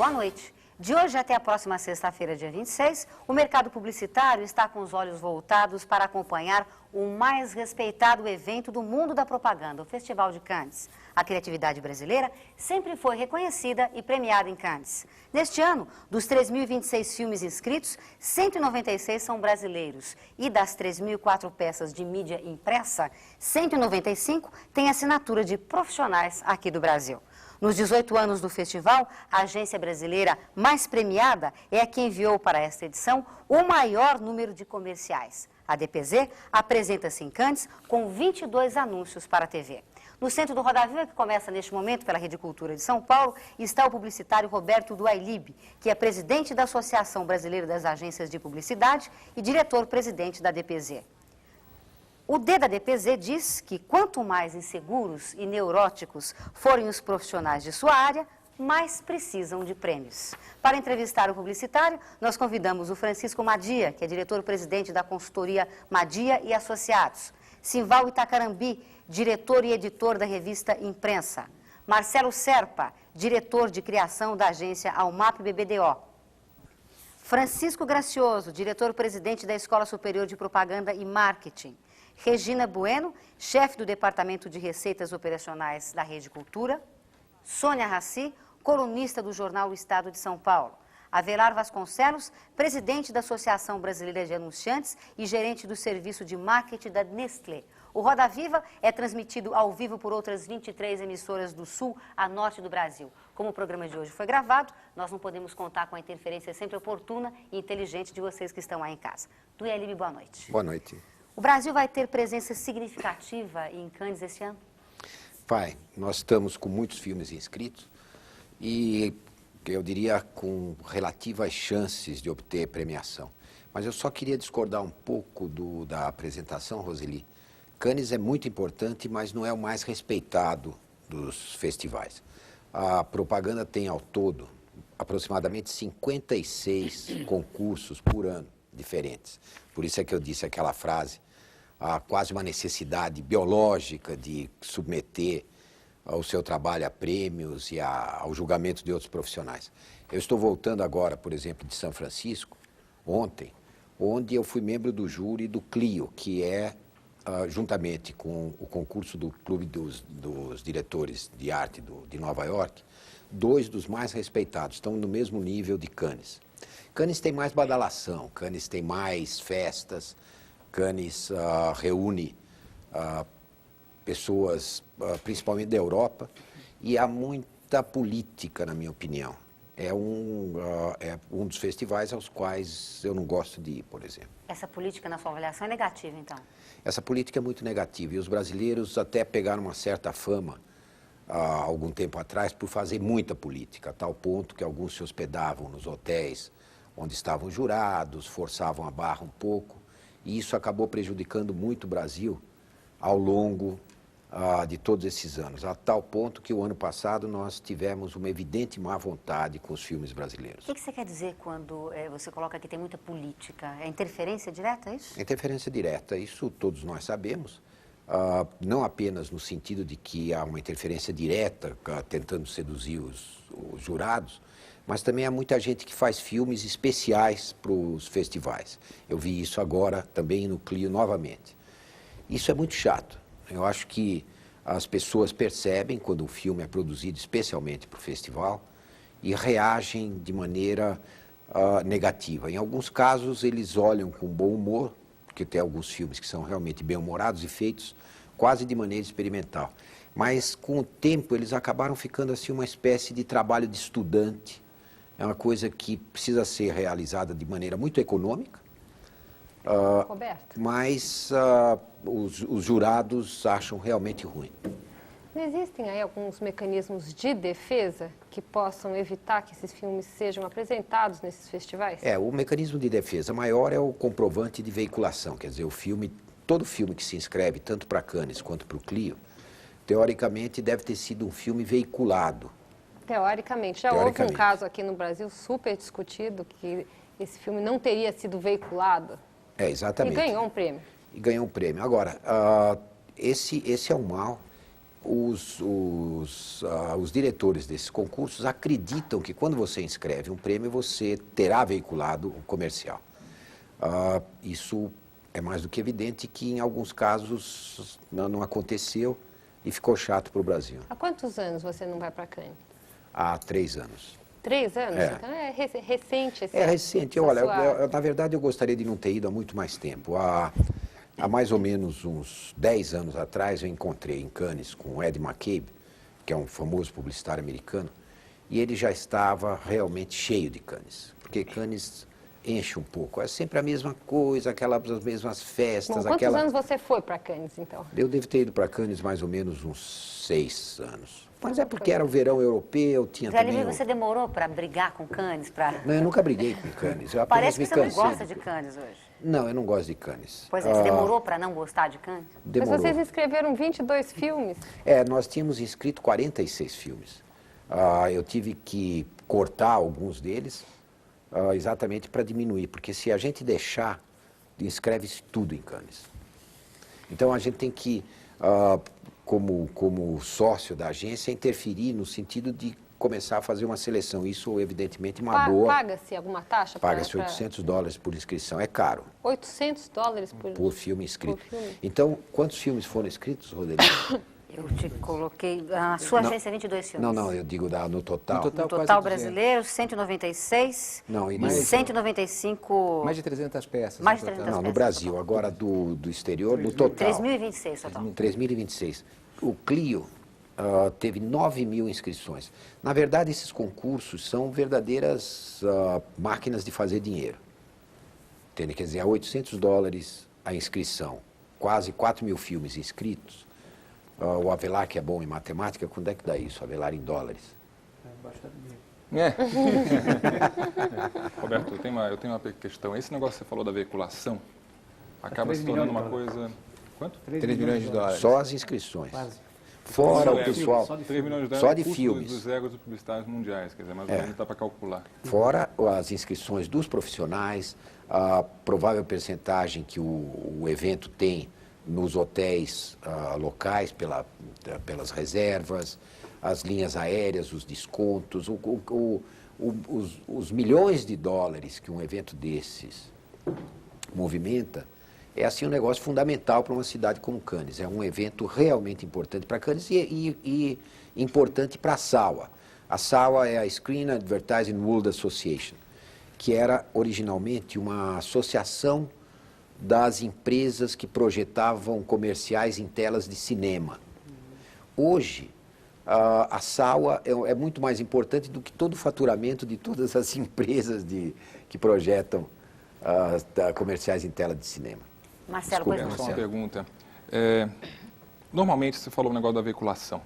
Boa noite. De hoje até a próxima sexta-feira, dia 26, o mercado publicitário está com os olhos voltados para acompanhar o mais respeitado evento do mundo da propaganda, o Festival de Cannes. A criatividade brasileira sempre foi reconhecida e premiada em Cannes. Neste ano, dos 3.026 filmes inscritos, 196 são brasileiros. E das 3.004 peças de mídia impressa, 195 têm assinatura de profissionais aqui do Brasil. Nos 18 anos do festival, a agência brasileira mais premiada é a que enviou para esta edição o maior número de comerciais. A DPZ apresenta-se em Cannes com 22 anúncios para a TV. No centro do Roda Viva, que começa neste momento pela Rede Cultura de São Paulo, está o publicitário Roberto Duailib, que é presidente da Associação Brasileira das Agências de Publicidade e diretor-presidente da DPZ. O D da DPZ diz que quanto mais inseguros e neuróticos forem os profissionais de sua área, mais precisam de prêmios. Para entrevistar o publicitário, nós convidamos o Francisco Madia, que é diretor-presidente da consultoria Madia e Associados, Simval Itacarambi, diretor e editor da revista Imprensa, Marcelo Serpa, diretor de criação da agência Almap BBDO, Francisco Gracioso, diretor-presidente da Escola Superior de Propaganda e Marketing, Regina Bueno, chefe do Departamento de Receitas Operacionais da Rede Cultura, Sônia Raci, colunista do jornal O Estado de São Paulo, Avelar Vasconcelos, presidente da Associação Brasileira de Anunciantes e gerente do serviço de marketing da Nestlé. O Roda Viva é transmitido ao vivo por outras 23 emissoras do sul a norte do Brasil. Como o programa de hoje foi gravado, nós não podemos contar com a interferência sempre oportuna e inteligente de vocês que estão aí em casa. Duailib, boa noite. Boa noite. O Brasil vai ter presença significativa em Cannes esse ano? Vai. Nós estamos com muitos filmes inscritos e, eu diria, com relativas chances de obter premiação. Mas eu só queria discordar um pouco da apresentação, Roseli. Cannes é muito importante, mas não é o mais respeitado dos festivais. A propaganda tem, ao todo, aproximadamente 56 concursos por ano diferentes. Por isso é que eu disse aquela frase, há quase uma necessidade biológica de submeter o seu trabalho a prêmios e ao julgamento de outros profissionais. Eu estou voltando agora, por exemplo, de São Francisco, ontem, onde eu fui membro do júri do Clio, que é, juntamente com o concurso do Clube dos Diretores de Arte de Nova York, dois dos mais respeitados, estão no mesmo nível de Cannes. Cannes tem mais badalação, Cannes tem mais festas, Cannes reúne pessoas, principalmente da Europa, e há muita política, na minha opinião. É um dos festivais aos quais eu não gosto de ir, por exemplo. Essa política, na sua avaliação, é negativa, então? Essa política é muito negativa, e os brasileiros até pegaram uma certa fama, há algum tempo atrás, por fazer muita política, a tal ponto que alguns se hospedavam nos hotéis onde estavam jurados, forçavam a barra um pouco, e isso acabou prejudicando muito o Brasil ao longo de todos esses anos, a tal ponto que o ano passado nós tivemos uma evidente má vontade com os filmes brasileiros. O que você quer dizer quando você coloca que tem muita política? É interferência direta, é isso? Interferência direta, isso todos nós sabemos, não apenas no sentido de que há uma interferência direta tentando seduzir os jurados, mas também há muita gente que faz filmes especiais para os festivais. Eu vi isso agora também no Clio novamente. Isso é muito chato. Eu acho que as pessoas percebem quando o filme é produzido especialmente para o festival e reagem de maneira negativa. Em alguns casos eles olham com bom humor, porque tem alguns filmes que são realmente bem-humorados e feitos quase de maneira experimental. Mas com o tempo eles acabaram ficando assim uma espécie de trabalho de estudante. É uma coisa que precisa ser realizada de maneira muito econômica, Roberto, mas os jurados acham realmente ruim. não existem aí alguns mecanismos de defesa que possam evitar que esses filmes sejam apresentados nesses festivais? O mecanismo de defesa maior é o comprovante de veiculação, quer dizer, todo filme que se inscreve, tanto para Cannes quanto para o Clio, teoricamente deve ter sido um filme veiculado. Teoricamente. Já houve um caso aqui no Brasil super discutido que esse filme não teria sido veiculado. Exatamente. E ganhou um prêmio. E ganhou um prêmio. Agora, esse é um mal os diretores desses concursos acreditam que quando você inscreve um prêmio, você terá veiculado o comercial. Isso é mais do que evidente que em alguns casos não aconteceu e ficou chato para o Brasil. Há quantos anos você não vai para Cannes? Há 3 anos. 3 anos? É. Então é recente esse É recente. essa Olha, sua- na verdade eu gostaria de não ter ido há muito mais tempo. Há mais ou menos uns 10 anos atrás eu encontrei em Cannes com o Ed McCabe, que é um famoso publicitário americano, e ele já estava realmente cheio de Cannes, porque Cannes enche um pouco. É sempre a mesma coisa, as mesmas festas. Bom, quantos anos você foi para Cannes, então? Eu devo ter ido para Cannes mais ou menos uns 6 anos. Mas é porque era o verão europeu, tinha Zé também... Livre, você demorou para brigar com Cannes? Pra... Não, eu nunca briguei com Cannes, eu apenas Parece que me você não cansei. gosta de Cannes hoje. Não, eu não gosto de Cannes. Pois é, você demorou para não gostar de Cannes? Demorou. Mas vocês inscreveram 22 filmes. Nós tínhamos inscrito 46 filmes. Eu tive que cortar alguns deles exatamente para diminuir, porque se a gente deixar, inscreve-se tudo em Cannes. Então a gente tem que, como sócio da agência, interferir no sentido de começar a fazer uma seleção. Isso, evidentemente, uma boa... Paga-se alguma taxa? Paga-se $800 por inscrição. É caro. $800 Por filme inscrito. Por filme. Então, quantos filmes foram inscritos, Rodrigo? Eu te coloquei... A sua agência é 22 filmes. Não, eu digo no total. No total, No quase total 200. brasileiro, 196 Não, e e no- 195... Mais de 300 peças. Mais de no total. 300 Não, no peças. Brasil. Agora, do exterior, no total. 3.026 total. 3.026. O Clio teve 9.000 inscrições. Na verdade, esses concursos são verdadeiras máquinas de fazer dinheiro. Entende? Quer dizer, a $800 a inscrição, quase 4.000 filmes inscritos. O Avelar, que é bom em matemática, quando é que dá isso, Avelar, em dólares? É. Roberto, eu tenho uma questão. Esse negócio que você falou da veiculação acaba 3 se tornando uma milhões de coisa... Quanto? 3 milhões de dólares. Só as inscrições. Quase. Fora o Só de pessoal, só de 3 milhões de dólares só é o de custo filmes. dos egos publicitários mundiais, quer dizer, mais ou menos dá para calcular. Fora as inscrições dos profissionais, a provável percentagem que o evento tem nos hotéis locais, pelas reservas, as linhas aéreas, os descontos, os milhões de dólares que um evento desses movimenta, é assim um negócio fundamental para uma cidade como Cannes. É um evento realmente importante para Cannes e importante para a SAWA. A SAWA é a Screen Advertising World Association, que era originalmente uma associação das empresas que projetavam comerciais em telas de cinema. Hoje, a SAWA é muito mais importante do que todo o faturamento de todas as empresas que projetam comerciais em tela de cinema. Marcelo, Desculpa, pois Só não. uma pergunta. Normalmente, você falou um negócio da veiculação.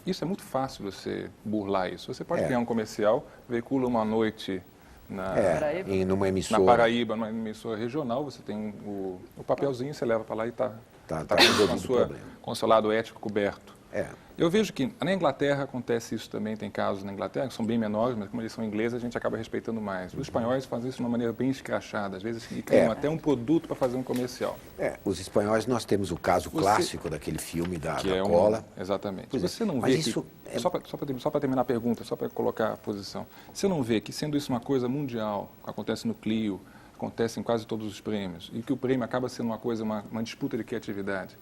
Isso é muito fácil você burlar isso. Você pode criar um comercial, veicula uma noite Numa na emissora. Paraíba, numa emissora regional, você tem o papelzinho, você leva para lá e está Tá com resolvido o problema. com o seu lado ético coberto. É. Eu vejo que na Inglaterra acontece isso também, tem casos na Inglaterra que são bem menores, mas como eles são ingleses, a gente acaba respeitando mais. Os espanhóis fazem isso de uma maneira bem escrachada, às vezes e criam até um produto para fazer um comercial. Os espanhóis, nós temos o caso clássico daquele filme da cola. Exatamente. Pois é. Você não Mas vê isso que, só para terminar a pergunta, só para colocar a posição, você não vê que sendo isso uma coisa mundial, acontece no Clio, acontece em quase todos os prêmios, e que o prêmio acaba sendo uma coisa, uma disputa de criatividade.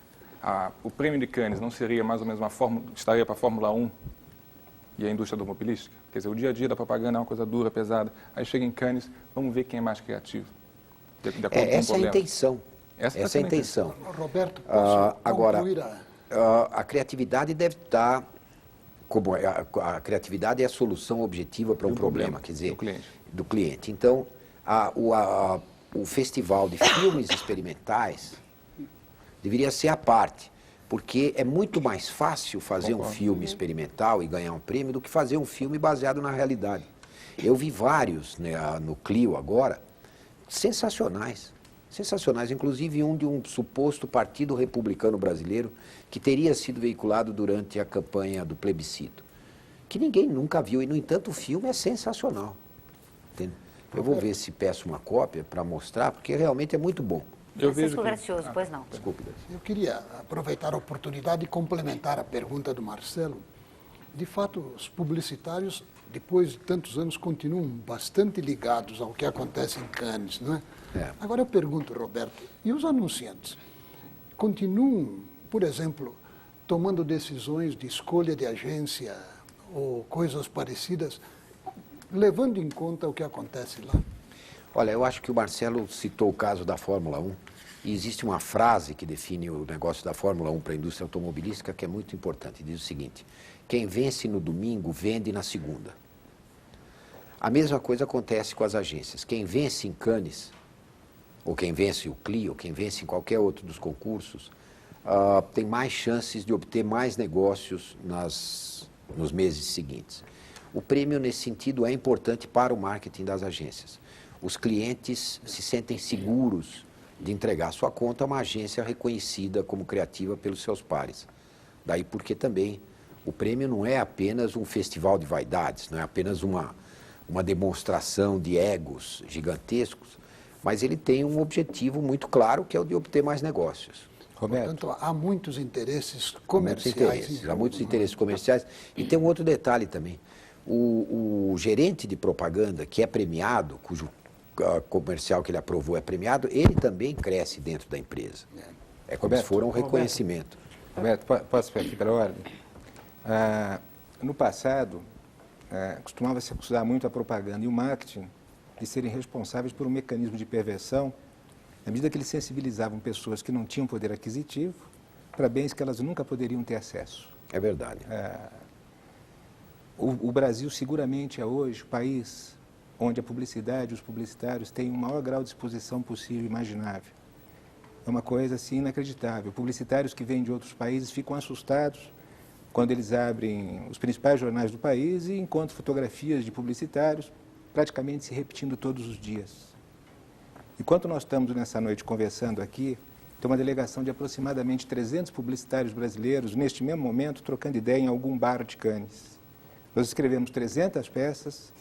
O prêmio de Cannes não seria mais ou menos estaria para a Fórmula 1 e a indústria automobilística? Quer dizer, o dia a dia da propaganda é uma coisa dura, pesada. Aí chega em Cannes, vamos ver quem é mais criativo. De acordo com o Essa é a problema. intenção. Essa Essa é a intenção. Roberto, posso Agora, concluir a criatividade deve estar... A criatividade é a solução objetiva para um problema, quer dizer, do cliente. Então, o festival de filmes experimentais deveria ser à parte, porque é muito mais fácil fazer um filme experimental e ganhar um prêmio do que fazer um filme baseado na realidade. Eu vi vários, né, no Clio agora, sensacionais, inclusive um de um suposto partido republicano brasileiro que teria sido veiculado durante a campanha do plebiscito, que ninguém nunca viu, e no entanto o filme é sensacional. Entende? Eu vou ver se peço uma cópia para mostrar, porque realmente é muito bom. Eu vejo Francisco que... Gracioso, pois não. Desculpe. Eu queria aproveitar a oportunidade e complementar a pergunta do Marcelo. De fato, os publicitários, depois de tantos anos, continuam bastante ligados ao que acontece em Cannes, não é? Agora eu pergunto, Roberto, e os anunciantes? Continuam, por exemplo, tomando decisões de escolha de agência ou coisas parecidas, levando em conta o que acontece lá? Olha, eu acho que o Marcelo citou o caso da Fórmula 1 e existe uma frase que define o negócio da Fórmula 1 para a indústria automobilística que é muito importante. Diz o seguinte: quem vence no domingo, vende na segunda. A mesma coisa acontece com as agências. Quem vence em Cannes, ou quem vence o Clio, ou quem vence em qualquer outro dos concursos, tem mais chances de obter mais negócios nos meses seguintes. O prêmio, nesse sentido, é importante para o marketing das agências. Os clientes se sentem seguros de entregar sua conta a uma agência reconhecida como criativa pelos seus pares. Daí porque também o prêmio não é apenas um festival de vaidades, não é apenas uma demonstração de egos gigantescos, mas ele tem um objetivo muito claro, que é o de obter mais negócios. Roberto, Portanto, há muitos interesses comerciais. Há muitos interesses comerciais. E tem um outro detalhe também. O gerente de propaganda, que é premiado, cujo comercial que ele aprovou é premiado, ele também cresce dentro da empresa. É como se for um reconhecimento. Roberto, posso ficar aqui pela ordem? No passado, costumava-se acusar muito a propaganda e o marketing de serem responsáveis por um mecanismo de perversão, na medida que eles sensibilizavam pessoas que não tinham poder aquisitivo para bens que elas nunca poderiam ter acesso. É verdade. O Brasil seguramente é hoje o país onde a publicidade e os publicitários têm o maior grau de exposição possível e imaginável. É uma coisa assim inacreditável. Publicitários que vêm de outros países ficam assustados quando eles abrem os principais jornais do país e encontram fotografias de publicitários praticamente se repetindo todos os dias. Enquanto nós estamos nessa noite conversando aqui, tem uma delegação de aproximadamente 300 publicitários brasileiros, neste mesmo momento, trocando ideia em algum bar de Cannes. Nós escrevemos 300 peças,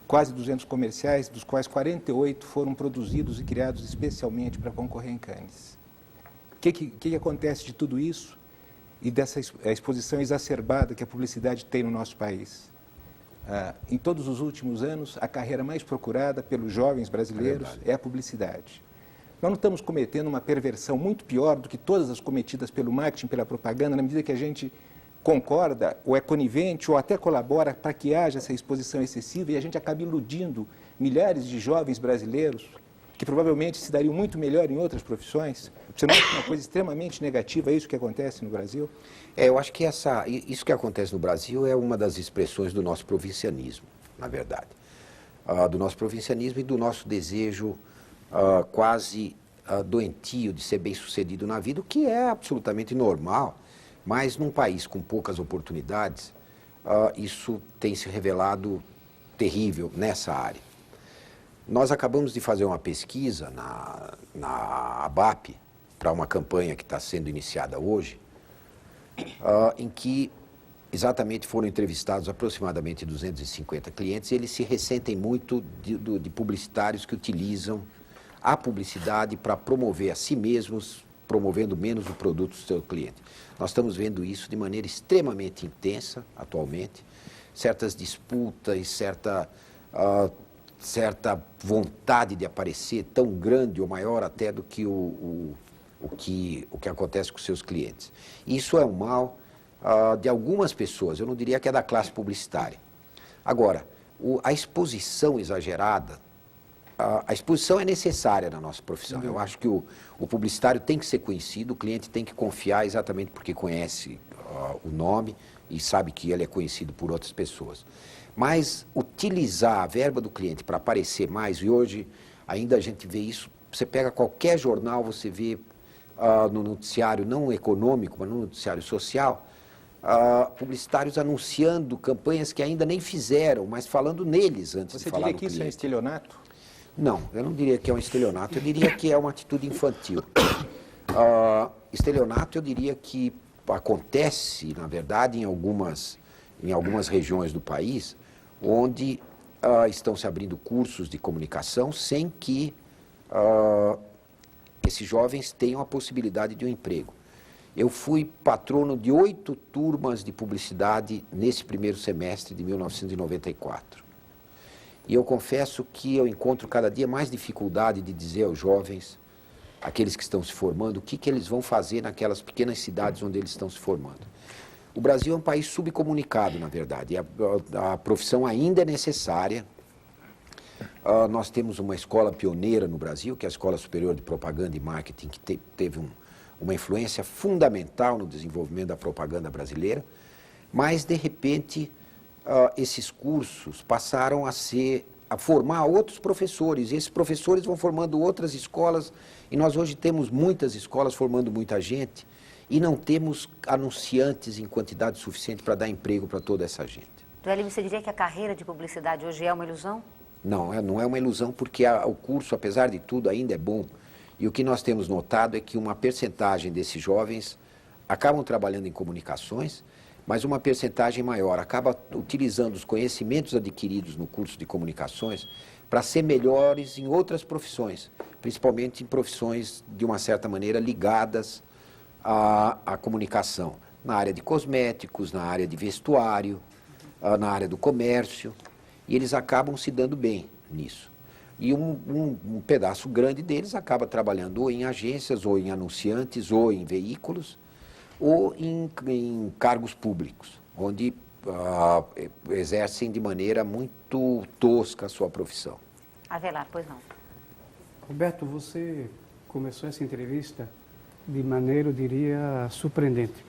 quase 200 comerciais, dos quais 48 foram produzidos e criados especialmente para concorrer em Cannes. O que acontece de tudo isso e dessa exposição exacerbada que a publicidade tem no nosso país? Em todos os últimos anos, a carreira mais procurada pelos jovens brasileiros é a publicidade. Nós não estamos cometendo uma perversão muito pior do que todas as cometidas pelo marketing, pela propaganda, na medida que a gente concorda, ou é conivente, ou até colabora para que haja essa exposição excessiva e a gente acaba iludindo milhares de jovens brasileiros que provavelmente se dariam muito melhor em outras profissões. Você não acha uma coisa extremamente negativa isso que acontece no Brasil? Eu acho que isso que acontece no Brasil é uma das expressões do nosso provincianismo, na verdade. Do nosso provincianismo e do nosso desejo quase doentio de ser bem-sucedido na vida, o que é absolutamente normal, mas num país com poucas oportunidades, isso tem se revelado terrível nessa área. Nós acabamos de fazer uma pesquisa na ABAP, para uma campanha que está sendo iniciada hoje, em que exatamente foram entrevistados aproximadamente 250 clientes e eles se ressentem muito de publicitários que utilizam a publicidade para promover a si mesmos, promovendo menos o produto do seu cliente. Nós estamos vendo isso de maneira extremamente intensa atualmente, certas disputas e certa vontade de aparecer tão grande ou maior até do que o que acontece com seus clientes. Isso é um mal de algumas pessoas, eu não diria que é da classe publicitária. Agora, a exposição exagerada, a exposição é necessária na nossa profissão. Eu acho que o publicitário tem que ser conhecido, o cliente tem que confiar exatamente porque conhece o nome e sabe que ele é conhecido por outras pessoas. Mas utilizar a verba do cliente para aparecer mais, e hoje ainda a gente vê isso, você pega qualquer jornal, você vê no noticiário não econômico, mas no noticiário social, publicitários anunciando campanhas que ainda nem fizeram, mas falando neles antes de falar no cliente. Você diria que isso é estelionato? Não, eu não diria que é um estelionato, eu diria que é uma atitude infantil. Estelionato eu diria que acontece, na verdade, em algumas regiões do país, onde estão se abrindo cursos de comunicação sem que esses jovens tenham a possibilidade de um emprego. Eu fui patrono de 8 turmas de publicidade nesse primeiro semestre de 1994. E eu confesso que eu encontro cada dia mais dificuldade de dizer aos jovens, aqueles que estão se formando, o que eles vão fazer naquelas pequenas cidades onde eles estão se formando. O Brasil é um país subcomunicado, na verdade, e a profissão ainda é necessária. Nós temos uma escola pioneira no Brasil, que é a Escola Superior de Propaganda e Marketing, que teve uma influência fundamental no desenvolvimento da propaganda brasileira, mas, de repente, esses cursos passaram a formar outros professores, e esses professores vão formando outras escolas, e nós hoje temos muitas escolas formando muita gente, e não temos anunciantes em quantidade suficiente para dar emprego para toda essa gente. Joely, você diria que a carreira de publicidade hoje é uma ilusão? Não é uma ilusão, porque o curso, apesar de tudo, ainda é bom. E o que nós temos notado é que uma percentagem desses jovens acabam trabalhando em comunicações, mas uma percentagem maior acaba utilizando os conhecimentos adquiridos no curso de comunicações para ser melhores em outras profissões, principalmente em profissões, de uma certa maneira, ligadas à comunicação, na área de cosméticos, na área de vestuário, na área do comércio, e eles acabam se dando bem nisso. E um pedaço grande deles acaba trabalhando ou em agências, ou em anunciantes, ou em veículos, ou em cargos públicos, onde exercem de maneira muito tosca a sua profissão. Avelar, pois não. Roberto, você começou essa entrevista de maneira, eu diria, surpreendente.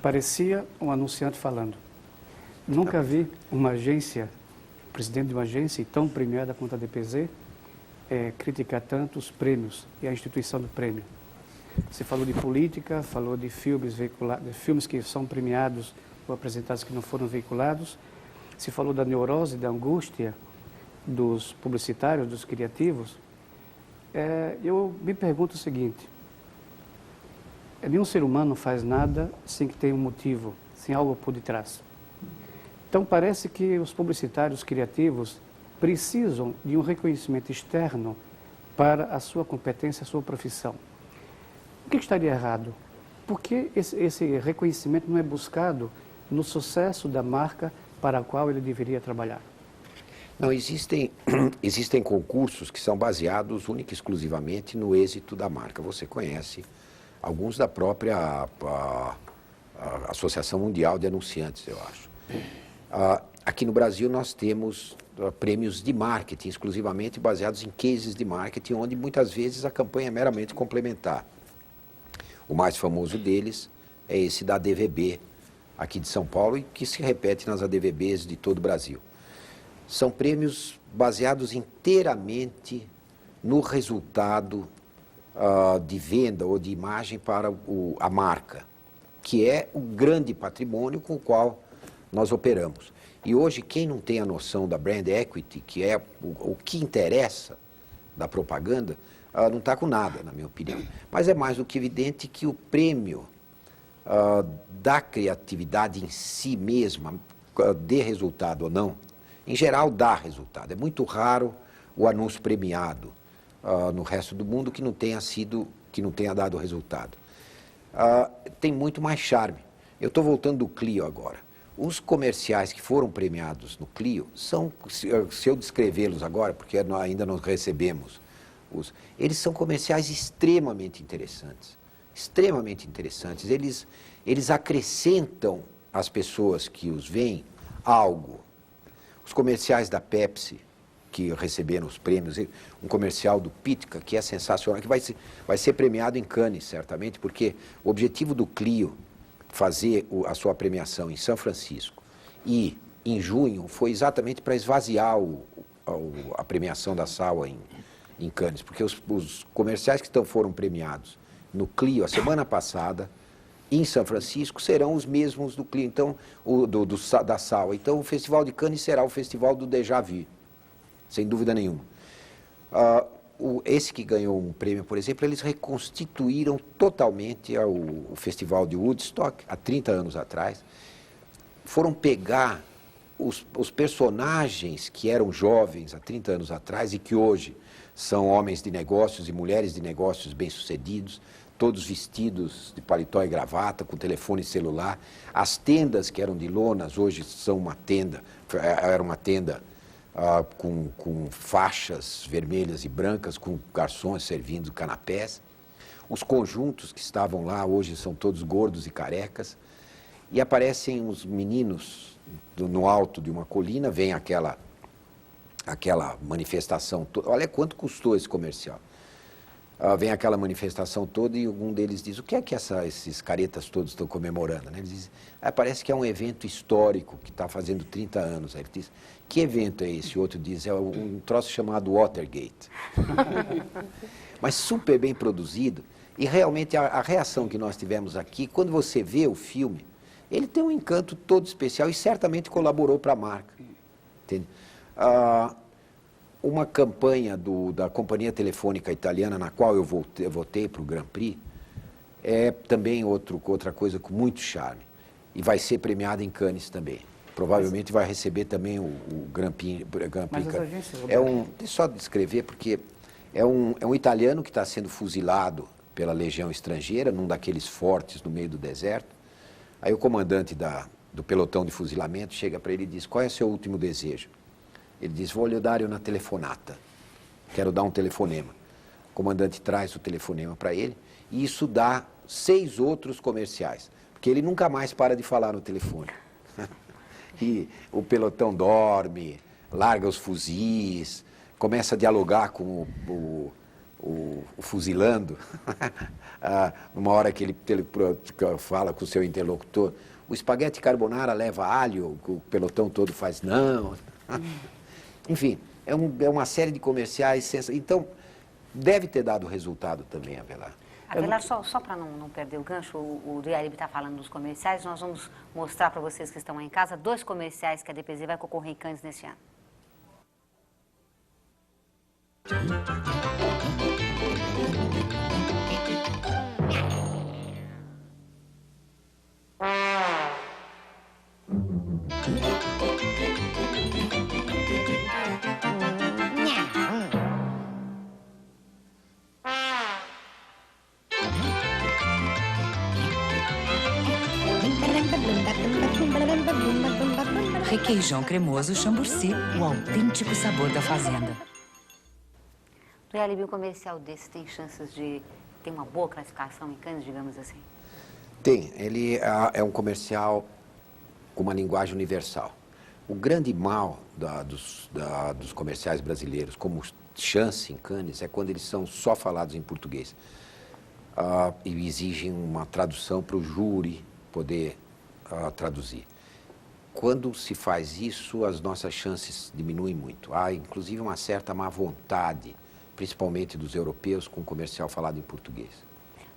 Parecia um anunciante falando. Nunca vi uma agência, presidente de uma agência tão premiada quanto a DPZ, criticar tanto os prêmios e a instituição do prêmio. Você falou de política, falou de filmes veiculados, de filmes que são premiados ou apresentados que não foram veiculados. Você falou da neurose, da angústia dos publicitários, dos criativos. Eu me pergunto o seguinte: nenhum ser humano faz nada sem que tenha um motivo, sem algo por detrás. Então parece que os publicitários criativos precisam de um reconhecimento externo para a sua competência, a sua profissão. O que estaria errado? Por que esse reconhecimento não é buscado no sucesso da marca para a qual ele deveria trabalhar? Não, existem concursos que são baseados única e exclusivamente no êxito da marca. Você conhece alguns da própria Associação Mundial de Anunciantes, eu acho. Aqui no Brasil nós temos prêmios de marketing, exclusivamente baseados em cases de marketing, onde muitas vezes a campanha é meramente complementar. O mais famoso deles é esse da ADVB, aqui de São Paulo, e que se repete nas ADVBs de todo o Brasil. São prêmios baseados inteiramente no resultado de venda ou de imagem para a marca, que é o grande patrimônio com o qual nós operamos. E hoje, quem não tem a noção da brand equity, que é o que interessa da propaganda, não está com nada, na minha opinião. Mas é mais do que evidente que o prêmio da criatividade em si mesma, dê resultado ou não, em geral dá resultado. É muito raro o anúncio premiado no resto do mundo que não tenha dado resultado. Tem muito mais charme. Eu estou voltando do Clio agora. Os comerciais que foram premiados no Clio são, se eu descrevê-los agora, porque ainda não recebemos, eles são comerciais extremamente interessantes. Extremamente interessantes. Eles acrescentam às pessoas que os veem algo. Os comerciais da Pepsi, que receberam os prêmios, um comercial do Pitka, que é sensacional, que vai ser premiado em Cannes, certamente, porque o objetivo do Clio, fazer a sua premiação em São Francisco e em junho, foi exatamente para esvaziar a premiação da SAWA em Cannes, porque os comerciais que foram premiados no Clio a semana passada, em São Francisco, serão os mesmos do Clio, então, da SAWA. Então, o Festival de Cannes será o Festival do Déjà Vu, sem dúvida nenhuma. Esse que ganhou um prêmio, por exemplo, eles reconstituíram totalmente o Festival de Woodstock, há 30 anos atrás. Foram pegar os personagens que eram jovens há 30 anos atrás e que hoje são homens de negócios e mulheres de negócios bem-sucedidos, todos vestidos de paletó e gravata, com telefone celular. As tendas que eram de lonas, hoje são uma tenda, era uma tenda com faixas vermelhas e brancas, com garçons servindo canapés. Os conjuntos que estavam lá hoje são todos gordos e carecas. E aparecem os meninos no alto de uma colina, vem aquela manifestação toda. Olha quanto custou esse comercial. Vem aquela manifestação toda e algum deles diz: o que é que esses caretas todos estão comemorando? Né? Eles dizem: parece que é um evento histórico que está fazendo 30 anos. Aí ele diz: que evento é esse? O outro diz: é um troço chamado Watergate. Mas super bem produzido. E realmente a reação que nós tivemos aqui, quando você vê o filme, ele tem um encanto todo especial e certamente colaborou para a marca. Entende? Uma campanha da Companhia Telefônica Italiana, na qual eu votei para o Grand Prix, é também outra coisa com muito charme. E vai ser premiada em Cannes também. Provavelmente vai receber também o Grand Prix. Mas as agências... Deixa eu só descrever, porque é um italiano que está sendo fuzilado pela legião estrangeira, num daqueles fortes no meio do deserto. Aí o comandante do pelotão de fuzilamento chega para ele e diz: qual é o seu último desejo? Ele diz: voglio dare una telefonata. Quero dar um telefonema. O comandante traz o telefonema para ele e isso dá 6 outros comerciais, porque ele nunca mais para de falar no telefone. E o pelotão dorme, larga os fuzis, começa a dialogar com o fuzilando. Numa hora que ele fala com o seu interlocutor: o espaguete carbonara leva alho? O pelotão todo faz não. Enfim, é uma série de comerciais. Então, deve ter dado resultado também, Avelar. Avelar, só para não perder o gancho, o Dualib está falando dos comerciais. Nós vamos mostrar para vocês que estão aí em casa 2 comerciais que a DPZ vai concorrer em Cannes neste ano. Requeijão cremoso Chamburci, o autêntico sabor da fazenda. Dualib, um comercial desse tem chances de ter uma boa classificação em Cannes, digamos assim? Tem. Ele é um comercial com uma linguagem universal. O grande mal dos comerciais brasileiros, como chance em Cannes, é quando eles são só falados em português. E exigem uma tradução para o júri poder traduzir. Quando se faz isso, as nossas chances diminuem muito. Há, inclusive, uma certa má vontade, principalmente dos europeus, com o comercial falado em português.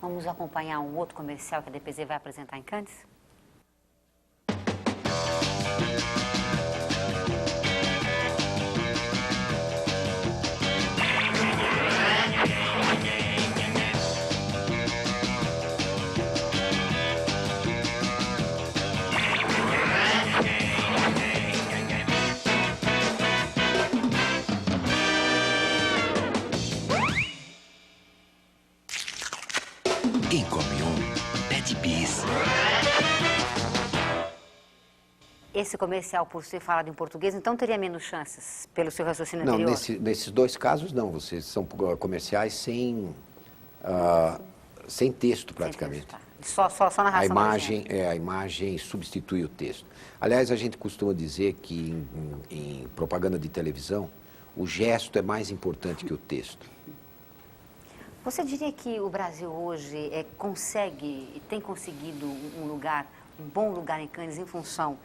Vamos acompanhar um outro comercial que a DPZ vai apresentar em Cannes? Quem come um, pede bis. Esse comercial, por ser falado em português, então teria menos chances, pelo seu raciocínio Não, anterior? nesses 2 casos, não. Vocês são comerciais sem texto, praticamente. Sem texto, tá. Só narração. A imagem substitui o texto. Aliás, a gente costuma dizer que em propaganda de televisão, o gesto é mais importante que o texto. Você diria que o Brasil hoje tem conseguido um bom lugar em Cannes em função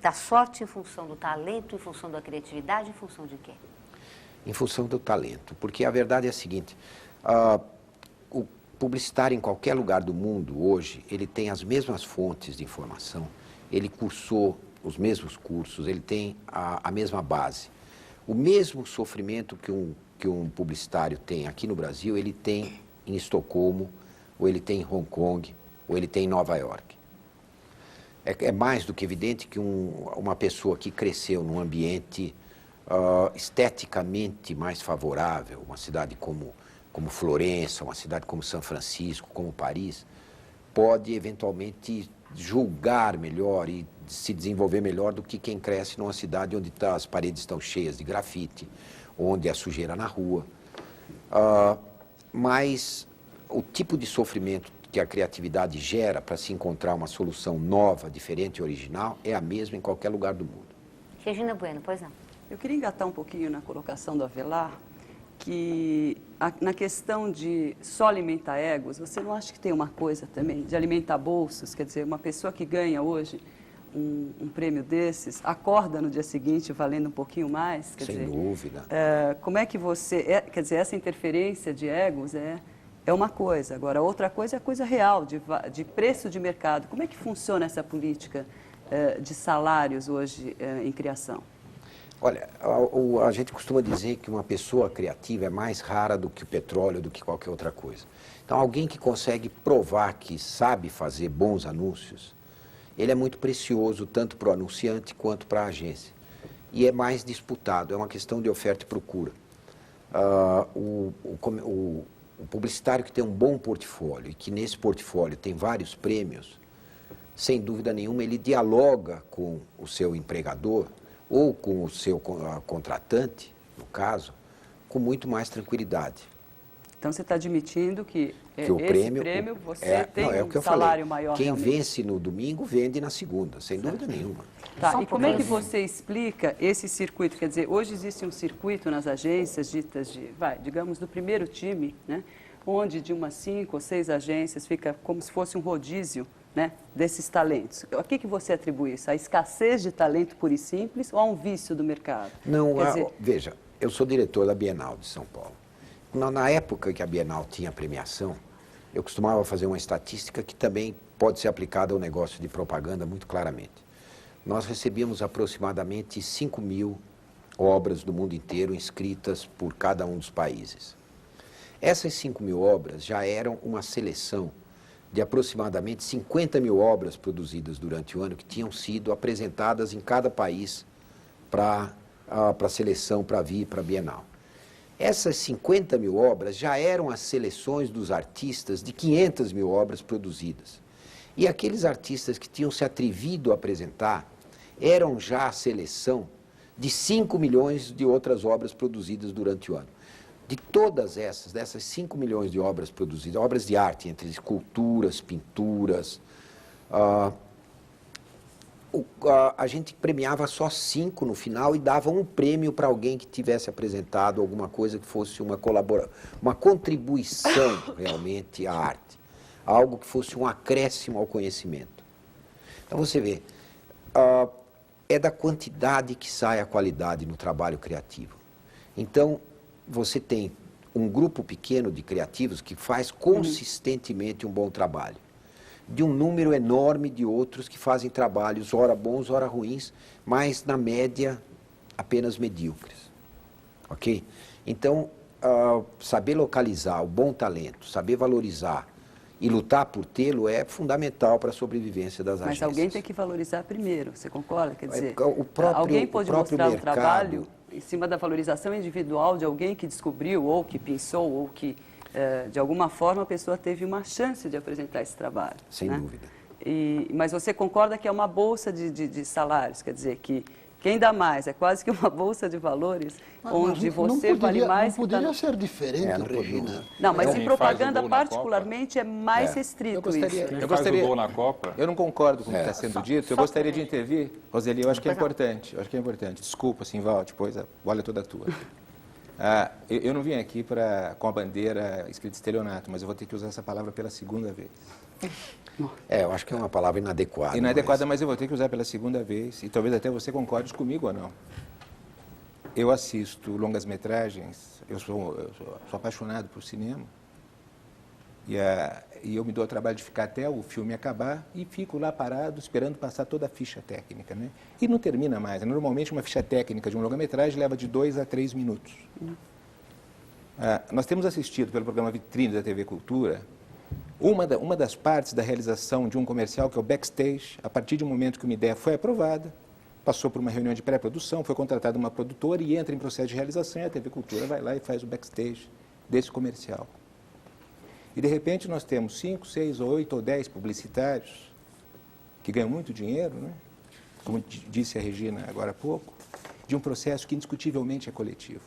da sorte, em função do talento, em função da criatividade, em função de quê? Em função do talento. Porque a verdade é a seguinte: o publicitário em qualquer lugar do mundo hoje, ele tem as mesmas fontes de informação, ele cursou os mesmos cursos, ele tem a mesma base. O mesmo sofrimento que um publicitário tem aqui no Brasil, ele tem em Estocolmo, ou ele tem em Hong Kong, ou ele tem em Nova York. É mais do que evidente que uma pessoa que cresceu num ambiente esteticamente mais favorável, uma cidade como Florença, uma cidade como São Francisco, como Paris, pode eventualmente julgar melhor e se desenvolver melhor do que quem cresce numa cidade onde as paredes estão cheias de grafite, onde há sujeira na rua. Mas o tipo de sofrimento que a criatividade gera para se encontrar uma solução nova, diferente e original é a mesma em qualquer lugar do mundo. Regina Bueno, pois não. Eu queria engatar um pouquinho na colocação do Avelar, que na questão de só alimentar egos, você não acha que tem uma coisa também de alimentar bolsos? Quer dizer, uma pessoa que ganha hoje um prêmio desses, acorda no dia seguinte valendo um pouquinho mais? Quer Sem dizer, dúvida. Como é que você... quer dizer, essa interferência de egos é uma coisa. Agora, outra coisa é a coisa real, de preço de mercado. Como é que funciona essa política de salários hoje em criação? Olha, a gente costuma dizer que uma pessoa criativa é mais rara do que o petróleo, do que qualquer outra coisa. Então, alguém que consegue provar que sabe fazer bons anúncios, ele é muito precioso tanto para o anunciante quanto para a agência. E é mais disputado, é uma questão de oferta e procura. O publicitário que tem um bom portfólio e que nesse portfólio tem vários prêmios, sem dúvida nenhuma, ele dialoga com o seu empregador ou com o seu contratante, no caso, com muito mais tranquilidade. Então, você está admitindo que o esse prêmio você tem um salário maior. Quem realmente. vence no domingo, vende na segunda, sem dúvida nenhuma. Tá, e como é que você explica esse circuito? Quer dizer, hoje existe um circuito nas agências ditas digamos, do primeiro time, né? Onde de umas 5 ou 6 agências fica como se fosse um rodízio, né, desses talentos. A que você atribui isso? A escassez de talento pura e simples ou a um vício do mercado? Não, veja, eu sou diretor da Bienal de São Paulo. Na época que a Bienal tinha premiação, eu costumava fazer uma estatística que também pode ser aplicada ao negócio de propaganda muito claramente. Nós recebíamos aproximadamente 5.000 obras do mundo inteiro inscritas por cada um dos países. Essas 5.000 obras já eram uma seleção de aproximadamente 50.000 obras produzidas durante o ano que tinham sido apresentadas em cada país para a seleção, para vir para a Bienal. Essas 50.000 obras já eram as seleções dos artistas de 500.000 obras produzidas. E aqueles artistas que tinham se atrevido a apresentar eram já a seleção de 5 milhões de outras obras produzidas durante o ano. De todas dessas 5 milhões de obras produzidas, obras de arte, entre esculturas, pinturas, a gente premiava só 5 no final e dava um prêmio para alguém que tivesse apresentado alguma coisa que fosse uma contribuição realmente à arte, algo que fosse um acréscimo ao conhecimento. Então você vê, é da quantidade que sai a qualidade no trabalho criativo. Então, você tem um grupo pequeno de criativos que faz consistentemente um bom trabalho, de um número enorme de outros que fazem trabalhos, ora bons, ora ruins, mas, na média, apenas medíocres. Ok? Então, saber localizar o bom talento, saber valorizar e lutar por tê-lo é fundamental para a sobrevivência das agências. Mas alguém tem que valorizar primeiro, você concorda? Quer dizer, alguém pode mostrar um trabalho em cima da valorização individual de alguém que descobriu, ou que pensou, ou que, de alguma forma, a pessoa teve uma chance de apresentar esse trabalho. Sem dúvida. Mas você concorda que é uma bolsa de salários, quer dizer, que quem dá mais é quase que uma bolsa de valores, onde você vale mais... Não poderia ser diferente, Regina. Não, mas em propaganda, particularmente, é mais restrito isso. Eu gostaria, gol na Copa. Eu não concordo com o que está sendo dito. Eu gostaria de intervir. Roseli, eu acho que é importante. Desculpa, Simval, depois a bola é toda tua. Eu não vim aqui com a bandeira escrita estelionato, mas eu vou ter que usar essa palavra pela segunda vez. Eu acho que é uma palavra inadequada. Inadequada, mas eu vou ter que usar pela segunda vez, e talvez até você concorde comigo ou não. Eu assisto longas-metragens, eu sou apaixonado por cinema, e eu me dou o trabalho de ficar até o filme acabar e fico lá parado esperando passar toda a ficha técnica, né? E não termina mais. Normalmente uma ficha técnica de um longa-metragem leva de 2 a 3 minutos. Nós temos assistido pelo programa Vitrine da TV Cultura Uma das partes da realização de um comercial, que é o backstage, a partir de um momento que uma ideia foi aprovada, passou por uma reunião de pré-produção, foi contratada uma produtora e entra em processo de realização e a TV Cultura vai lá e faz o backstage desse comercial. E, de repente, nós temos 5, 6, 8 ou 10 publicitários que ganham muito dinheiro, né? Como disse a Regina agora há pouco, de um processo que indiscutivelmente é coletivo.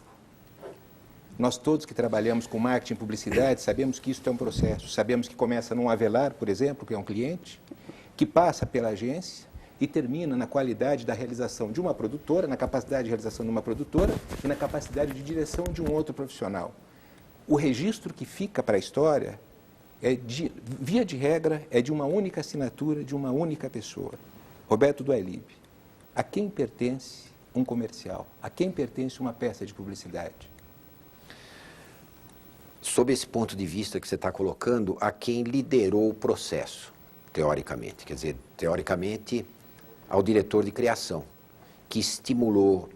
Nós todos que trabalhamos com marketing e publicidade sabemos que isso é um processo. Sabemos que começa num Avelar, por exemplo, que é um cliente, que passa pela agência e termina na qualidade da realização de uma produtora, na capacidade de realização de uma produtora e na capacidade de direção de um outro profissional. O registro que fica para a história, via de regra, é de uma única assinatura, de uma única pessoa. Roberto Duailib. A quem pertence um comercial? A quem pertence uma peça de publicidade? Sob esse ponto de vista que você está colocando, a quem liderou o processo, teoricamente. Quer dizer, teoricamente, ao diretor de criação, que estimulou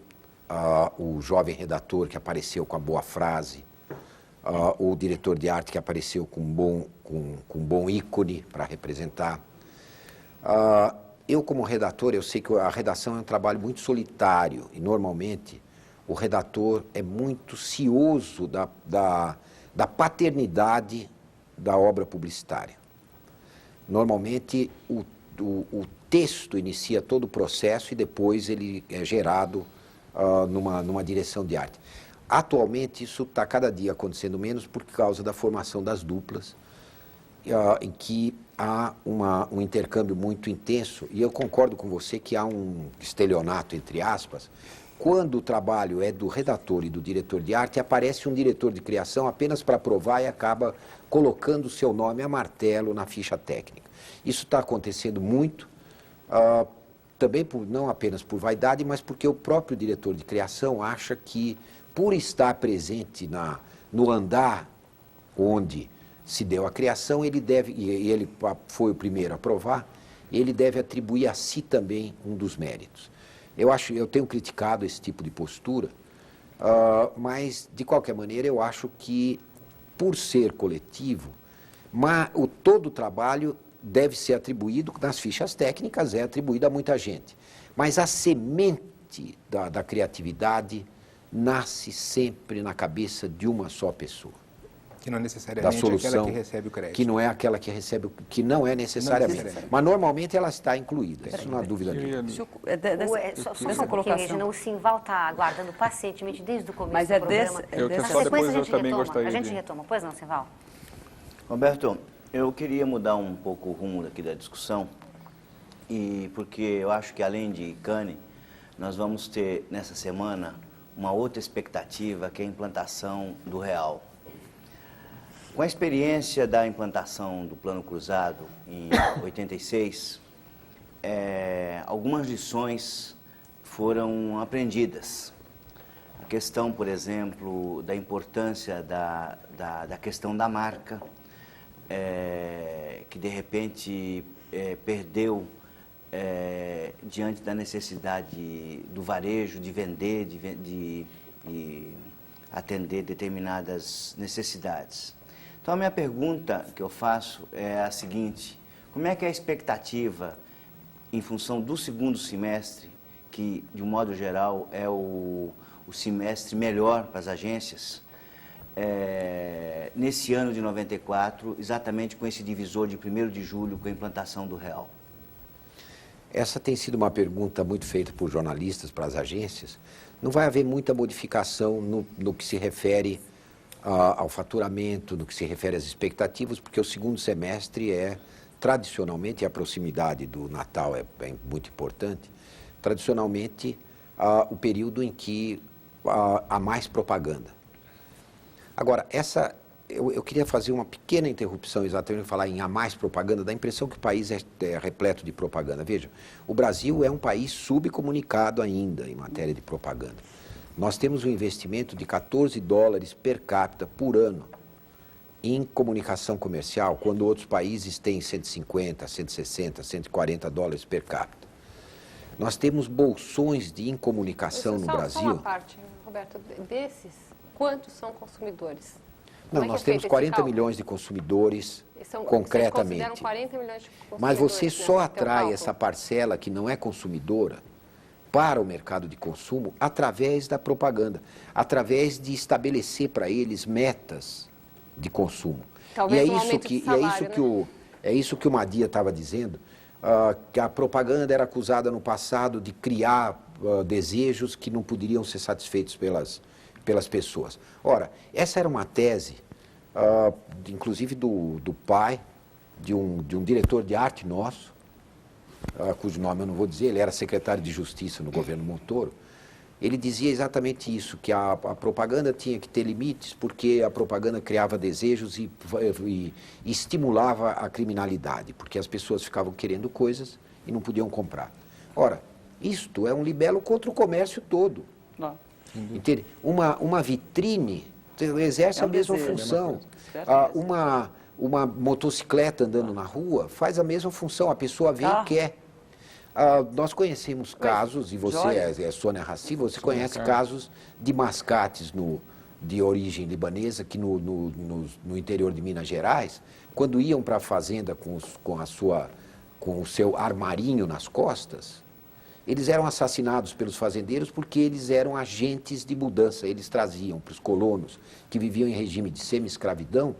o jovem redator que apareceu com a boa frase, o diretor de arte que apareceu com um bom ícone para representar. Eu, como redator, eu sei que a redação é um trabalho muito solitário e, normalmente, o redator é muito cioso da paternidade da obra publicitária. Normalmente, o texto inicia todo o processo e depois ele é gerado numa direção de arte. Atualmente, isso está cada dia acontecendo menos por causa da formação das duplas, em que há um intercâmbio muito intenso, e eu concordo com você que há um estelionato, entre aspas, quando o trabalho é do redator e do diretor de arte, aparece um diretor de criação apenas para provar e acaba colocando o seu nome a martelo na ficha técnica. Isso está acontecendo muito, também não apenas por vaidade, mas porque o próprio diretor de criação acha que, por estar presente no andar onde se deu a criação, ele deve, e ele foi o primeiro a provar, ele deve atribuir a si também um dos méritos. Eu tenho criticado esse tipo de postura, mas, de qualquer maneira, eu acho que, por ser coletivo, todo o trabalho deve ser atribuído, nas fichas técnicas, é atribuído a muita gente. Mas a semente da criatividade nasce sempre na cabeça de uma só pessoa. Que não é necessariamente aquela que recebe o crédito. Que não é aquela que recebe, que não é necessariamente. Mas normalmente ela está incluída, isso não há dúvida nenhuma. Só um pouquinho, Regina, o Simval está aguardando pacientemente desde o começo do programa. Só depois eu também gostaria A gente retoma, pois não, Simval? Roberto, eu queria mudar um pouco o rumo aqui da discussão, porque eu acho que além de Cannes, nós vamos ter nessa semana uma outra expectativa, que é a implantação do real. Com a experiência da implantação do Plano Cruzado em 86, algumas lições foram aprendidas. A questão, por exemplo, da importância da questão da marca, que de repente perdeu diante da necessidade do varejo de vender, de atender determinadas necessidades. Então, a minha pergunta que eu faço é a seguinte: como é que é a expectativa, em função do segundo semestre, que, de um modo geral, é o semestre melhor para as agências, nesse ano de 94, exatamente com esse divisor de 1º de julho, com a implantação do real? Essa tem sido uma pergunta muito feita por jornalistas para as agências. Não vai haver muita modificação no que se refere ao faturamento, no que se refere às expectativas, porque o segundo semestre tradicionalmente, a proximidade do Natal é muito importante, tradicionalmente o período em que há mais propaganda. Agora, eu queria fazer uma pequena interrupção exatamente para falar em há mais propaganda, dá a impressão que o país é repleto de propaganda. Veja, o Brasil é um país subcomunicado ainda em matéria de propaganda. Nós temos um investimento de $14 per capita por ano em comunicação comercial, quando outros países têm 150, 160, 140 dólares per capita. Nós temos bolsões de incomunicação no Brasil. Só uma parte, Roberto, desses, quantos são consumidores? Não, nós temos 40 milhões de consumidores, concretamente. Vocês consideram 40 milhões de consumidores? Mas você só né, atrai essa parcela que não é consumidora para o mercado de consumo através da propaganda, através de estabelecer para eles metas de consumo. Talvez e é isso que o Madia estava dizendo, que a propaganda era acusada no passado de criar desejos que não poderiam ser satisfeitos pelas pessoas. Ora, essa era uma tese, inclusive do pai, de um diretor de arte nosso, cujo nome eu não vou dizer, ele era secretário de Justiça no governo Montoro. Ele dizia exatamente isso, que a propaganda tinha que ter limites, porque a propaganda criava desejos e estimulava a criminalidade, porque as pessoas ficavam querendo coisas e não podiam comprar. Ora, isto é um libelo contra o comércio todo. Entende? Uma vitrine exerce a mesma função. Uma motocicleta andando na rua faz a mesma função, a pessoa vê e quer. Nós conhecemos casos, e você é Sônia Raci, você conhece casos de mascates de origem libanesa que no interior de Minas Gerais, quando iam para a fazenda com o seu armarinho nas costas, eles eram assassinados pelos fazendeiros porque eles eram agentes de mudança. Eles traziam para os colonos que viviam em regime de semi-escravidão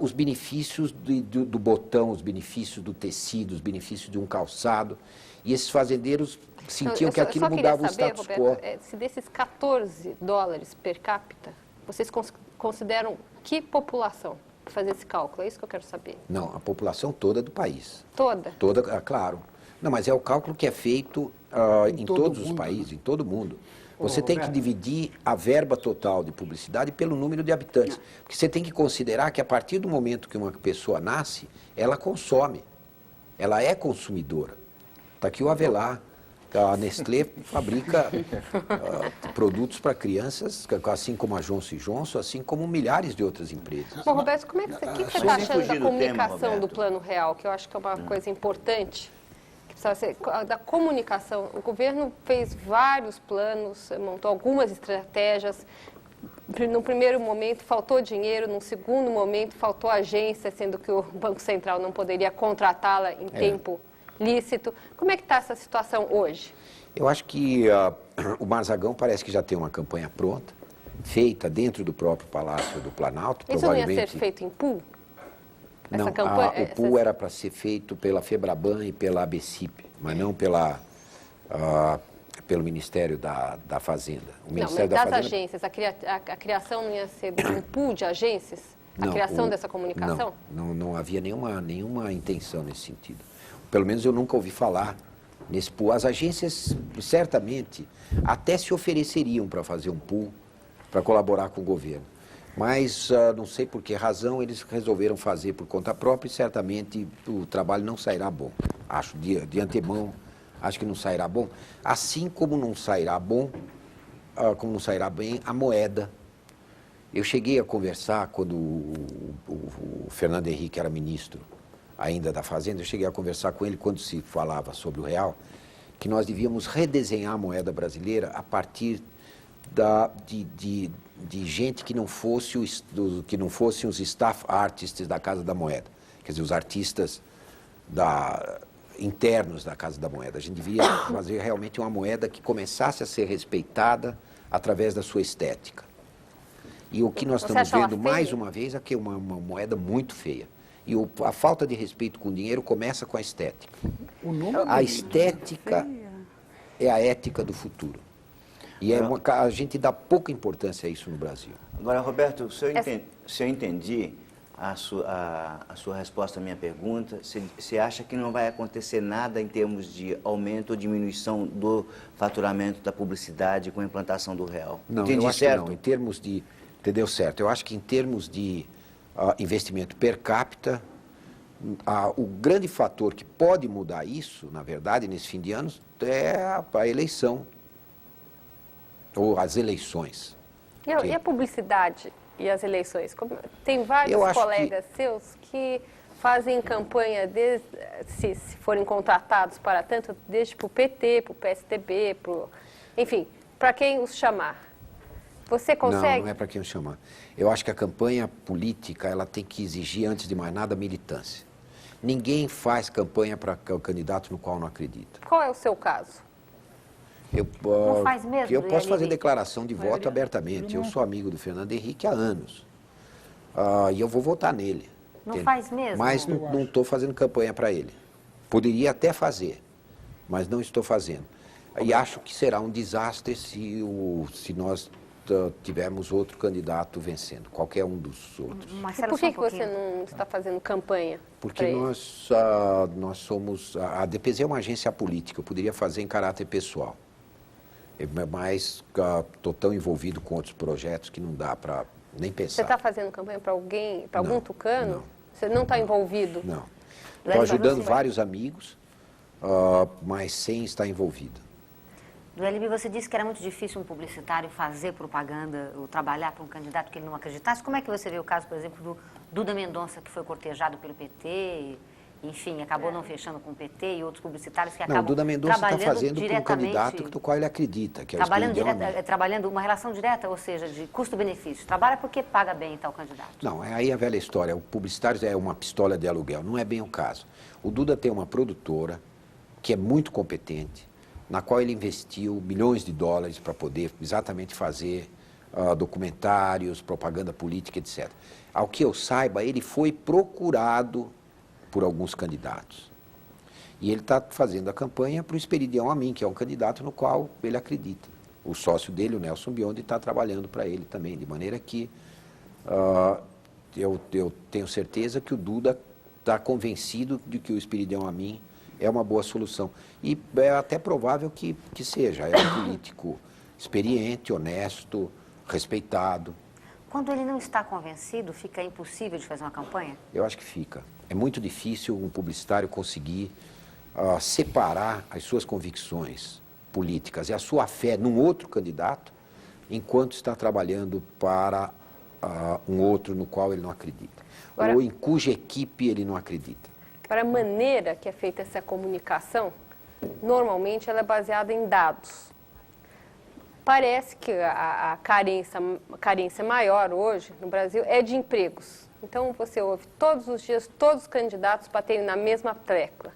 os benefícios do botão, os benefícios do tecido, os benefícios de um calçado. E esses fazendeiros sentiam que aquilo mudava o status quo. Se desses 14 dólares per capita, vocês consideram que população para fazer esse cálculo? É isso que eu quero saber. Não, a população toda do país. Toda? Toda, claro. Não, mas é o cálculo que é feito em todos os países, em todo o mundo. Você tem que dividir a verba total de publicidade pelo número de habitantes. Porque você tem que considerar que a partir do momento que uma pessoa nasce, ela consome. Ela é consumidora. Está aqui o Avelar. A Nestlé fabrica produtos para crianças, assim como a Johnson & Johnson, assim como milhares de outras empresas. Bom, Roberto, o que você está achando da comunicação do Plano Real, que eu acho que é uma coisa importante? Da comunicação. O governo fez vários planos, montou algumas estratégias. No primeiro momento faltou dinheiro, no segundo momento faltou agência, sendo que o Banco Central não poderia contratá-la em tempo lícito. Como é que está essa situação hoje? Eu acho que o Marzagão parece que já tem uma campanha pronta, feita dentro do próprio Palácio do Planalto. Isso não ia ser feito em pool? Não, o pool era para ser feito pela FEBRABAN e pela ABCIP, mas não pelo Ministério da Fazenda. O Ministério das agências, a criação não ia ser um pool de agências? A criação dessa comunicação? Não havia nenhuma intenção nesse sentido. Pelo menos eu nunca ouvi falar nesse pool. As agências, certamente, até se ofereceriam para fazer um pool, para colaborar com o governo. Mas não sei por que razão eles resolveram fazer por conta própria e certamente o trabalho não sairá bom. Acho, de antemão, acho que não sairá bom. Assim como não sairá bom, como não sairá bem a moeda. Eu cheguei a conversar quando o Fernando Henrique era ministro ainda da Fazenda, eu cheguei a conversar com ele quando se falava sobre o real, que nós devíamos redesenhar a moeda brasileira a partir de gente que não fossem os staff artists da Casa da Moeda, quer dizer, os artistas internos da Casa da Moeda. A gente devia fazer realmente uma moeda que começasse a ser respeitada através da sua estética. E o que nós estamos vendo mais uma vez é que é uma moeda muito feia. E a falta de respeito com o dinheiro começa com a estética. A estética é a ética do futuro. E a gente dá pouca importância a isso no Brasil. Agora, Roberto, se eu entendi a sua resposta à minha pergunta, você acha que não vai acontecer nada em termos de aumento ou diminuição do faturamento da publicidade com a implantação do real? Não, eu acho que não. Em termos de... Entendeu certo? Eu acho que em termos de investimento per capita, o grande fator que pode mudar isso, na verdade, nesse fim de ano, é a eleição. Ou as eleições. E a publicidade e as eleições? Tem vários colegas seus que fazem campanha, se forem contratados para tanto, desde para o PT, para o PSDB, enfim, para quem os chamar. Você consegue? Não é para quem eu chamar. Eu acho que a campanha política ela tem que exigir, antes de mais nada, militância. Ninguém faz campanha para o candidato no qual não acredita. Qual é o seu caso? Não faz mesmo? Eu posso fazer declaração de voto abertamente. Eu sou amigo do Fernando Henrique há anos. E eu vou votar nele. Não faz mesmo? Mas não estou fazendo campanha para ele. Poderia até fazer, mas não estou fazendo. E acho que será um desastre se nós tivermos outro candidato vencendo, qualquer um dos outros. E por que você não está fazendo campanha? Porque nós somos... A DPZ é uma agência política, eu poderia fazer em caráter pessoal. Mas estou tão envolvido com outros projetos que não dá para nem pensar. Você está fazendo campanha para alguém, para algum tucano? Não. Você não está envolvido? Não. Estou ajudando vários amigos, mas sem estar envolvido. Do LB, você disse que era muito difícil um publicitário fazer propaganda ou trabalhar para um candidato que ele não acreditasse. Como é que você vê o caso, por exemplo, do Duda Mendonça, que foi cortejado pelo PT, enfim, acabou não fechando com o PT, e outros publicitários que acabam Duda Mendonça está fazendo para um candidato do qual ele acredita, que é o trabalhando uma relação direta, ou seja, de custo-benefício. Trabalha porque paga bem tal candidato. Não, aí é a velha história. O publicitário é uma pistola de aluguel. Não é bem o caso. O Duda tem uma produtora que é muito competente, na qual ele investiu milhões de dólares para poder exatamente fazer documentários, propaganda política, etc. Ao que eu saiba, ele foi procurado por alguns candidatos. E ele está fazendo a campanha para o Esperidião Amin, que é um candidato no qual ele acredita. O sócio dele, o Nelson Biondi, está trabalhando para ele também, de maneira que eu tenho certeza que o Duda está convencido de que o Esperidião Amin é uma boa solução. E é até provável que seja. É um político experiente, honesto, respeitado. Quando ele não está convencido, fica impossível de fazer uma campanha? Eu acho que fica. É muito difícil um publicitário conseguir separar as suas convicções políticas e a sua fé num outro candidato, enquanto está trabalhando para um outro no qual ele não acredita. Agora, ou em cuja equipe ele não acredita. Para a maneira que é feita essa comunicação, normalmente ela é baseada em dados. Parece que a carência maior hoje no Brasil é de empregos. Então você ouve todos os dias todos os candidatos baterem na mesma tecla.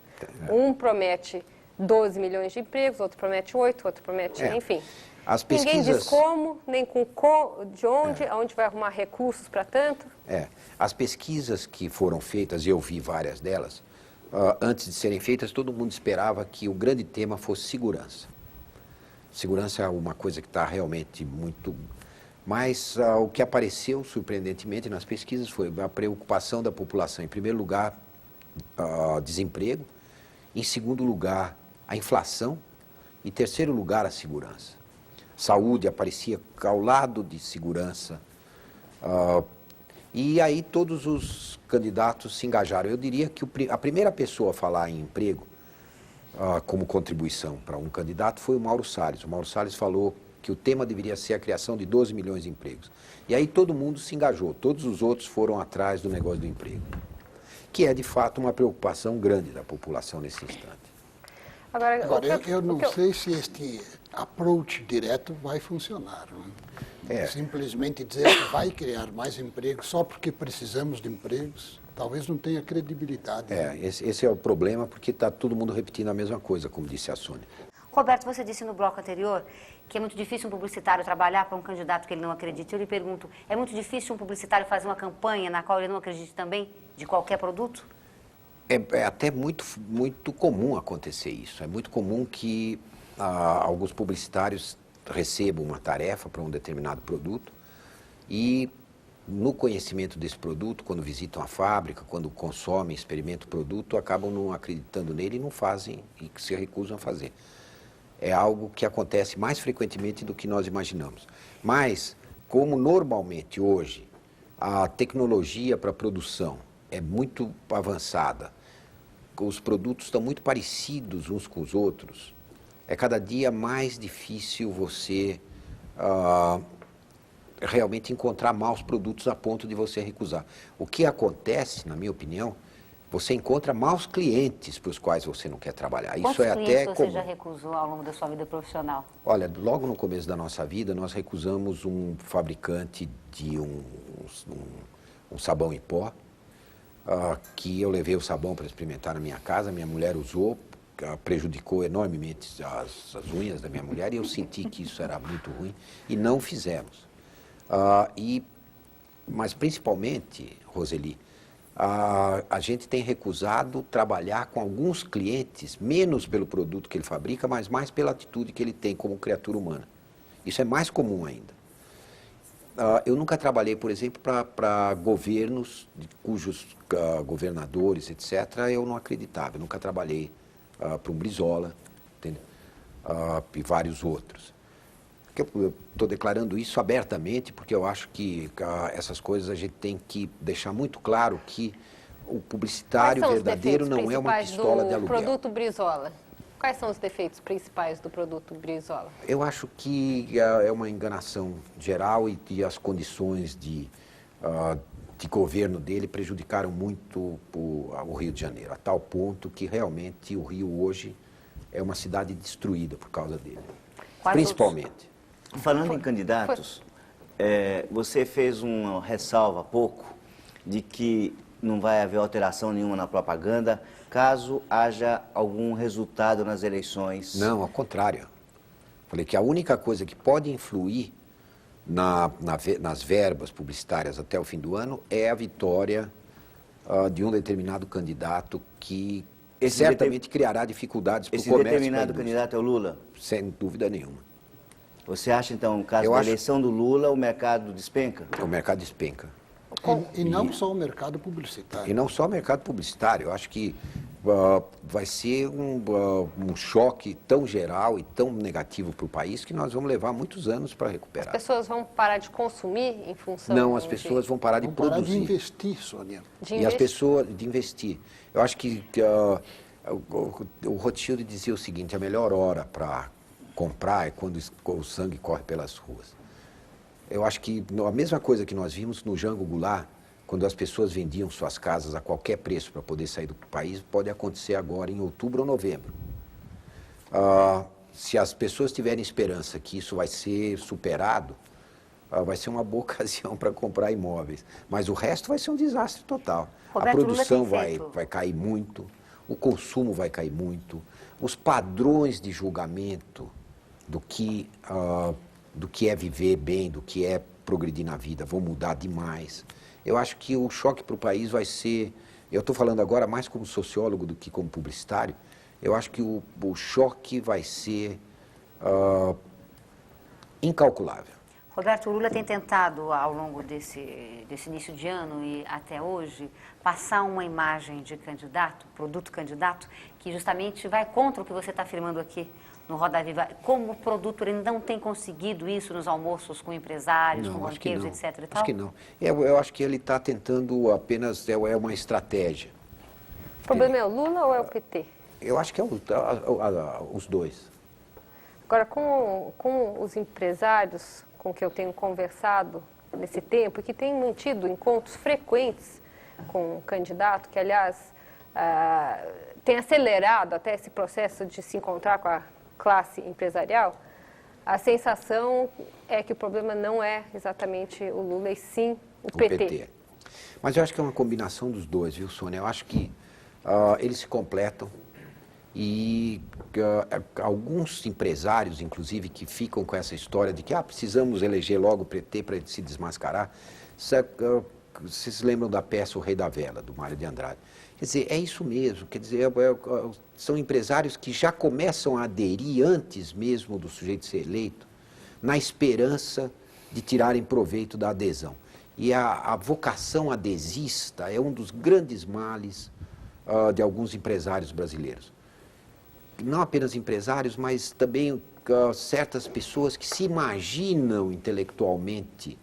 Um promete 12 milhões de empregos, outro promete 8, outro promete, enfim. As pesquisas... Ninguém diz como, nem de onde, aonde vai arrumar recursos para tanto. As pesquisas que foram feitas, e eu vi várias delas, antes de serem feitas, todo mundo esperava que o grande tema fosse segurança. Segurança é uma coisa que está realmente muito... Mas o que apareceu, surpreendentemente, nas pesquisas foi a preocupação da população. Em primeiro lugar, desemprego. Em segundo lugar, a inflação. Em terceiro lugar, a segurança. Saúde aparecia ao lado de segurança. E aí todos os candidatos se engajaram. Eu diria que a primeira pessoa a falar em emprego como contribuição para um candidato foi o Mauro Salles. O Mauro Salles falou que o tema deveria ser a criação de 12 milhões de empregos. E aí todo mundo se engajou, todos os outros foram atrás do negócio do emprego, que é de fato uma preocupação grande da população nesse instante. Agora eu não sei se este approach direto vai funcionar. Simplesmente dizer que vai criar mais empregos só porque precisamos de empregos, talvez não tenha credibilidade. Esse é o problema, porque está todo mundo repetindo a mesma coisa, como disse a Sônia. Roberto, você disse no bloco anterior que é muito difícil um publicitário trabalhar para um candidato que ele não acredita. Eu lhe pergunto, é muito difícil um publicitário fazer uma campanha na qual ele não acredite também, de qualquer produto? É até muito comum acontecer isso. É muito comum que alguns publicitários recebam uma tarefa para um determinado produto e, no conhecimento desse produto, quando visitam a fábrica, quando consomem, experimentam o produto, acabam não acreditando nele e não fazem, e se recusam a fazer. É algo que acontece mais frequentemente do que nós imaginamos. Mas, como normalmente hoje a tecnologia para a produção é muito avançada, os produtos estão muito parecidos uns com os outros, é cada dia mais difícil você realmente encontrar maus produtos a ponto de você recusar. O que acontece, na minha opinião, você encontra maus clientes para os quais você não quer trabalhar. Quantos Isso é clientes até você comum. já recusou ao longo da sua vida profissional? Olha, logo no começo da nossa vida, nós recusamos um fabricante de um sabão em pó, que eu levei o sabão para experimentar na minha casa, minha mulher usou, prejudicou enormemente as unhas da minha mulher e eu senti que isso era muito ruim e não fizemos. Mas principalmente, Roseli, a gente tem recusado trabalhar com alguns clientes, menos pelo produto que ele fabrica, mas mais pela atitude que ele tem como criatura humana. Isso é mais comum ainda. Eu nunca trabalhei, por exemplo, para governos cujos governadores, etc., eu não acreditava. Eu nunca trabalhei para um Brizola, entendeu? E vários outros. Eu estou declarando isso abertamente porque eu acho que essas coisas a gente tem que deixar muito claro que o publicitário verdadeiro não é uma pistola de aluguel. Produto Brizola. Quais são os defeitos principais do produto Brizola? Eu acho que é uma enganação geral e as condições de governo dele prejudicaram muito o Rio de Janeiro, a tal ponto que realmente o Rio hoje é uma cidade destruída por causa dele, principalmente. Falando em candidatos, você fez uma ressalva há pouco de que não vai haver alteração nenhuma na propaganda caso haja algum resultado nas eleições. Não, ao contrário. Falei que a única coisa que pode influir nas verbas publicitárias até o fim do ano é a vitória de um determinado candidato que certamente criará dificuldades para o comércio. Esse determinado candidato é o Lula? Sem dúvida nenhuma. Você acha, então, no caso da eleição do Lula, o mercado despenca? O mercado despenca. E não só o mercado publicitário. E não só o mercado publicitário. Eu acho que vai ser um choque tão geral e tão negativo para o país que nós vamos levar muitos anos para recuperar. As pessoas vão parar de consumir em função... Não, as pessoas vão parar de produzir. Parar de investir, Sônia. E as pessoas de investir. Eu acho que o Rothschild dizia o seguinte, a melhor hora para comprar é quando o sangue corre pelas ruas. Eu acho que a mesma coisa que nós vimos no Jango Goulart, quando as pessoas vendiam suas casas a qualquer preço para poder sair do país, pode acontecer agora em outubro ou novembro. Se as pessoas tiverem esperança que isso vai ser superado, vai ser uma boa ocasião para comprar imóveis. Mas o resto vai ser um desastre total. A produção vai cair muito, o consumo vai cair muito, os padrões de julgamento do que é viver bem, do que é progredir na vida, vão mudar demais. Eu acho que o choque para o país vai ser... Eu estou falando agora mais como sociólogo do que como publicitário. Eu acho que o choque vai ser incalculável. Roberto, Lula tem tentado, ao longo desse início de ano e até hoje, passar uma imagem de candidato, produto candidato, que justamente vai contra o que você está afirmando aqui no Roda Viva. Como produto, ele não tem conseguido isso nos almoços com empresários, com banqueiros, etc. E tal? Acho que não. Eu acho que ele está tentando apenas, é uma estratégia. O problema é o Lula ou é o PT? Eu acho que é os dois. Agora, com os empresários com que eu tenho conversado nesse tempo e que têm mantido encontros frequentes com o candidato, que, aliás, tem acelerado até esse processo de se encontrar com a classe empresarial, a sensação é que o problema não é exatamente o Lula, e sim o PT. Mas eu acho que é uma combinação dos dois, viu, Sônia? Eu acho que eles se completam e alguns empresários, inclusive, que ficam com essa história de que precisamos eleger logo o PT para se desmascarar. Vocês lembram da peça O Rei da Vela, do Mário de Andrade? Quer dizer, é isso mesmo, quer dizer, são empresários que já começam a aderir antes mesmo do sujeito ser eleito, na esperança de tirarem proveito da adesão. E a vocação adesista é um dos grandes males de alguns empresários brasileiros. Não apenas empresários, mas também certas pessoas que se imaginam intelectualmente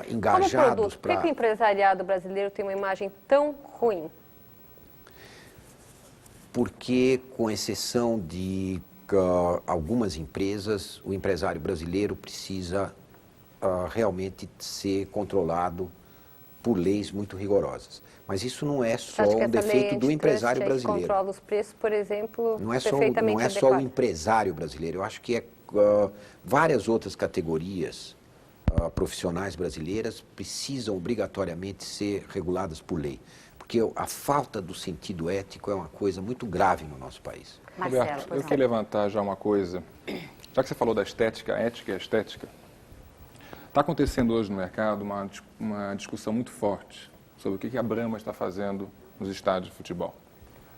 engajados para... Por que o empresariado brasileiro tem uma imagem tão ruim? Porque, com exceção de algumas empresas, o empresário brasileiro precisa realmente ser controlado por leis muito rigorosas. Mas isso não é só um defeito do empresário brasileiro. Controla os preços, por exemplo, não é só o empresário brasileiro. Eu acho que várias outras categorias profissionais brasileiras precisam obrigatoriamente ser reguladas por lei. Porque a falta do sentido ético é uma coisa muito grave no nosso país. Marcelo, Roberto, eu queria levantar já uma coisa. Já que você falou da estética, ética e estética, está acontecendo hoje no mercado uma discussão muito forte sobre o que a Brahma está fazendo nos estádios de futebol.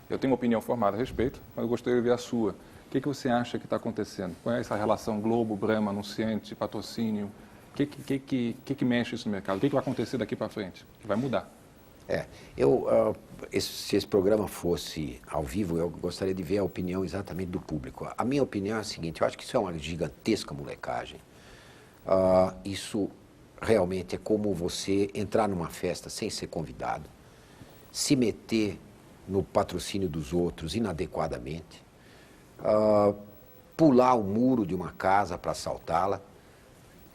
Eu tenho uma opinião formada a respeito, mas eu gostaria de ver a sua. O que você acha que está acontecendo? Qual é essa relação Globo, Brahma, anunciante, patrocínio? O que mexe isso no mercado? O que vai acontecer daqui para frente? Que vai mudar? Se esse programa fosse ao vivo, eu gostaria de ver a opinião exatamente do público. A minha opinião é a seguinte: eu acho que isso é uma gigantesca molecagem. Isso realmente é como você entrar numa festa sem ser convidado, se meter no patrocínio dos outros inadequadamente, pular o muro de uma casa para assaltá-la.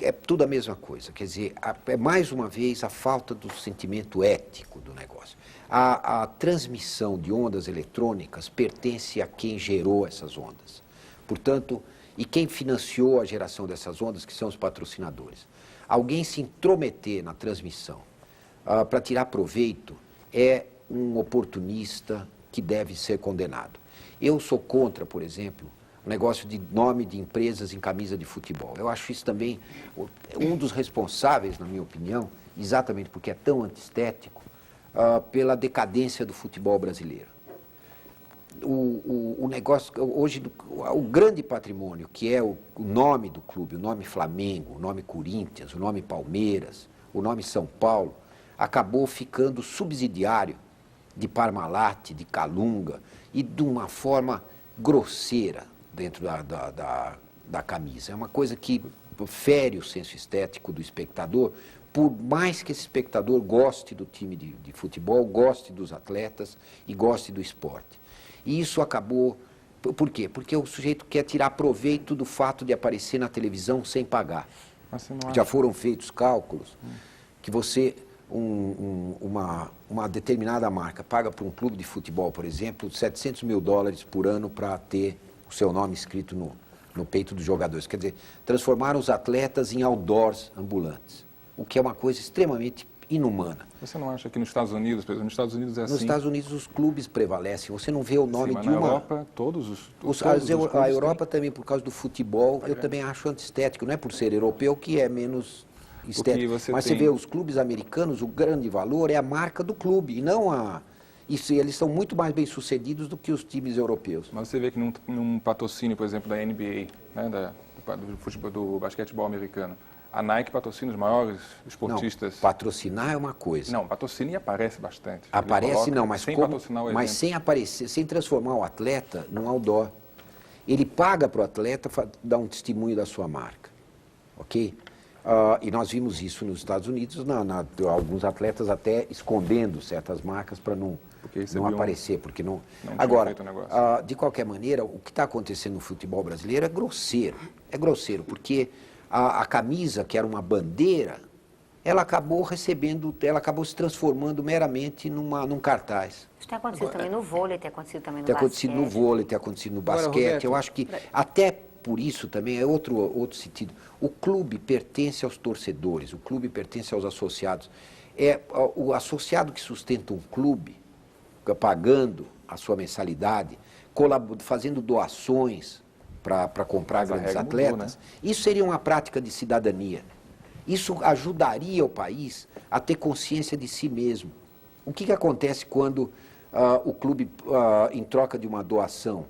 É tudo a mesma coisa. Quer dizer, é mais uma vez a falta do sentimento ético do negócio. A transmissão de ondas eletrônicas pertence a quem gerou essas ondas. Portanto, e quem financiou a geração dessas ondas, que são os patrocinadores. Alguém se intrometer na transmissão para tirar proveito é um oportunista que deve ser condenado. Eu sou contra, por exemplo, o negócio de nome de empresas em camisa de futebol. Eu acho isso também um dos responsáveis, na minha opinião, exatamente porque é tão antiestético, pela decadência do futebol brasileiro. O negócio, hoje, o grande patrimônio, que é o nome do clube, o nome Flamengo, o nome Corinthians, o nome Palmeiras, o nome São Paulo, acabou ficando subsidiário de Parmalat, de Calunga, e de uma forma grosseira dentro da camisa. É uma coisa que fere o senso estético do espectador, por mais que esse espectador goste do time de futebol, goste dos atletas e goste do esporte. E isso acabou... Por quê? Porque o sujeito quer tirar proveito do fato de aparecer na televisão sem pagar. Já foram feitos cálculos que você, uma determinada marca, paga para um clube de futebol, por exemplo, $700 mil por ano para ter o seu nome escrito no peito dos jogadores. Quer dizer, transformaram os atletas em outdoors ambulantes, o que é uma coisa extremamente inumana. Você não acha que nos Estados Unidos, por exemplo, nos Estados Unidos é assim? Nos Estados Unidos os clubes prevalecem, você não vê o nome de uma... na Europa, todos os a Europa também, por causa do futebol, eu também acho antiestético, não é por ser europeu que é menos estético. Mas você vê os clubes americanos, o grande valor é a marca do clube, e não a... Isso, eles são muito mais bem-sucedidos do que os times europeus. Mas você vê que num patrocínio, por exemplo, da NBA, né, do basquetebol americano, a Nike patrocina os maiores esportistas. Não, patrocinar é uma coisa. Não, patrocina e aparece bastante. Aparece não, mas, sem patrocinar o evento. Mas sem aparecer, sem transformar o atleta num outdoor. Ele paga para o atleta dar um testemunho da sua marca, ok? E nós vimos isso nos Estados Unidos, alguns atletas até escondendo certas marcas para não aparecer, porque não... Agora, de qualquer maneira, o que está acontecendo no futebol brasileiro é grosseiro, porque a camisa, que era uma bandeira, ela acabou se transformando meramente num cartaz. Isso tem acontecido também no vôlei, tem acontecido também no basquete. Tem acontecido no vôlei, tem acontecido no basquete. Agora, Roberto, eu acho que até por isso também é outro sentido. O clube pertence aos torcedores, o clube pertence aos associados. É o associado que sustenta um clube, pagando a sua mensalidade, fazendo doações para comprar grandes atletas, mudou, né? Isso seria uma prática de cidadania. Isso ajudaria o país a ter consciência de si mesmo. O que acontece quando o clube, em troca de uma doação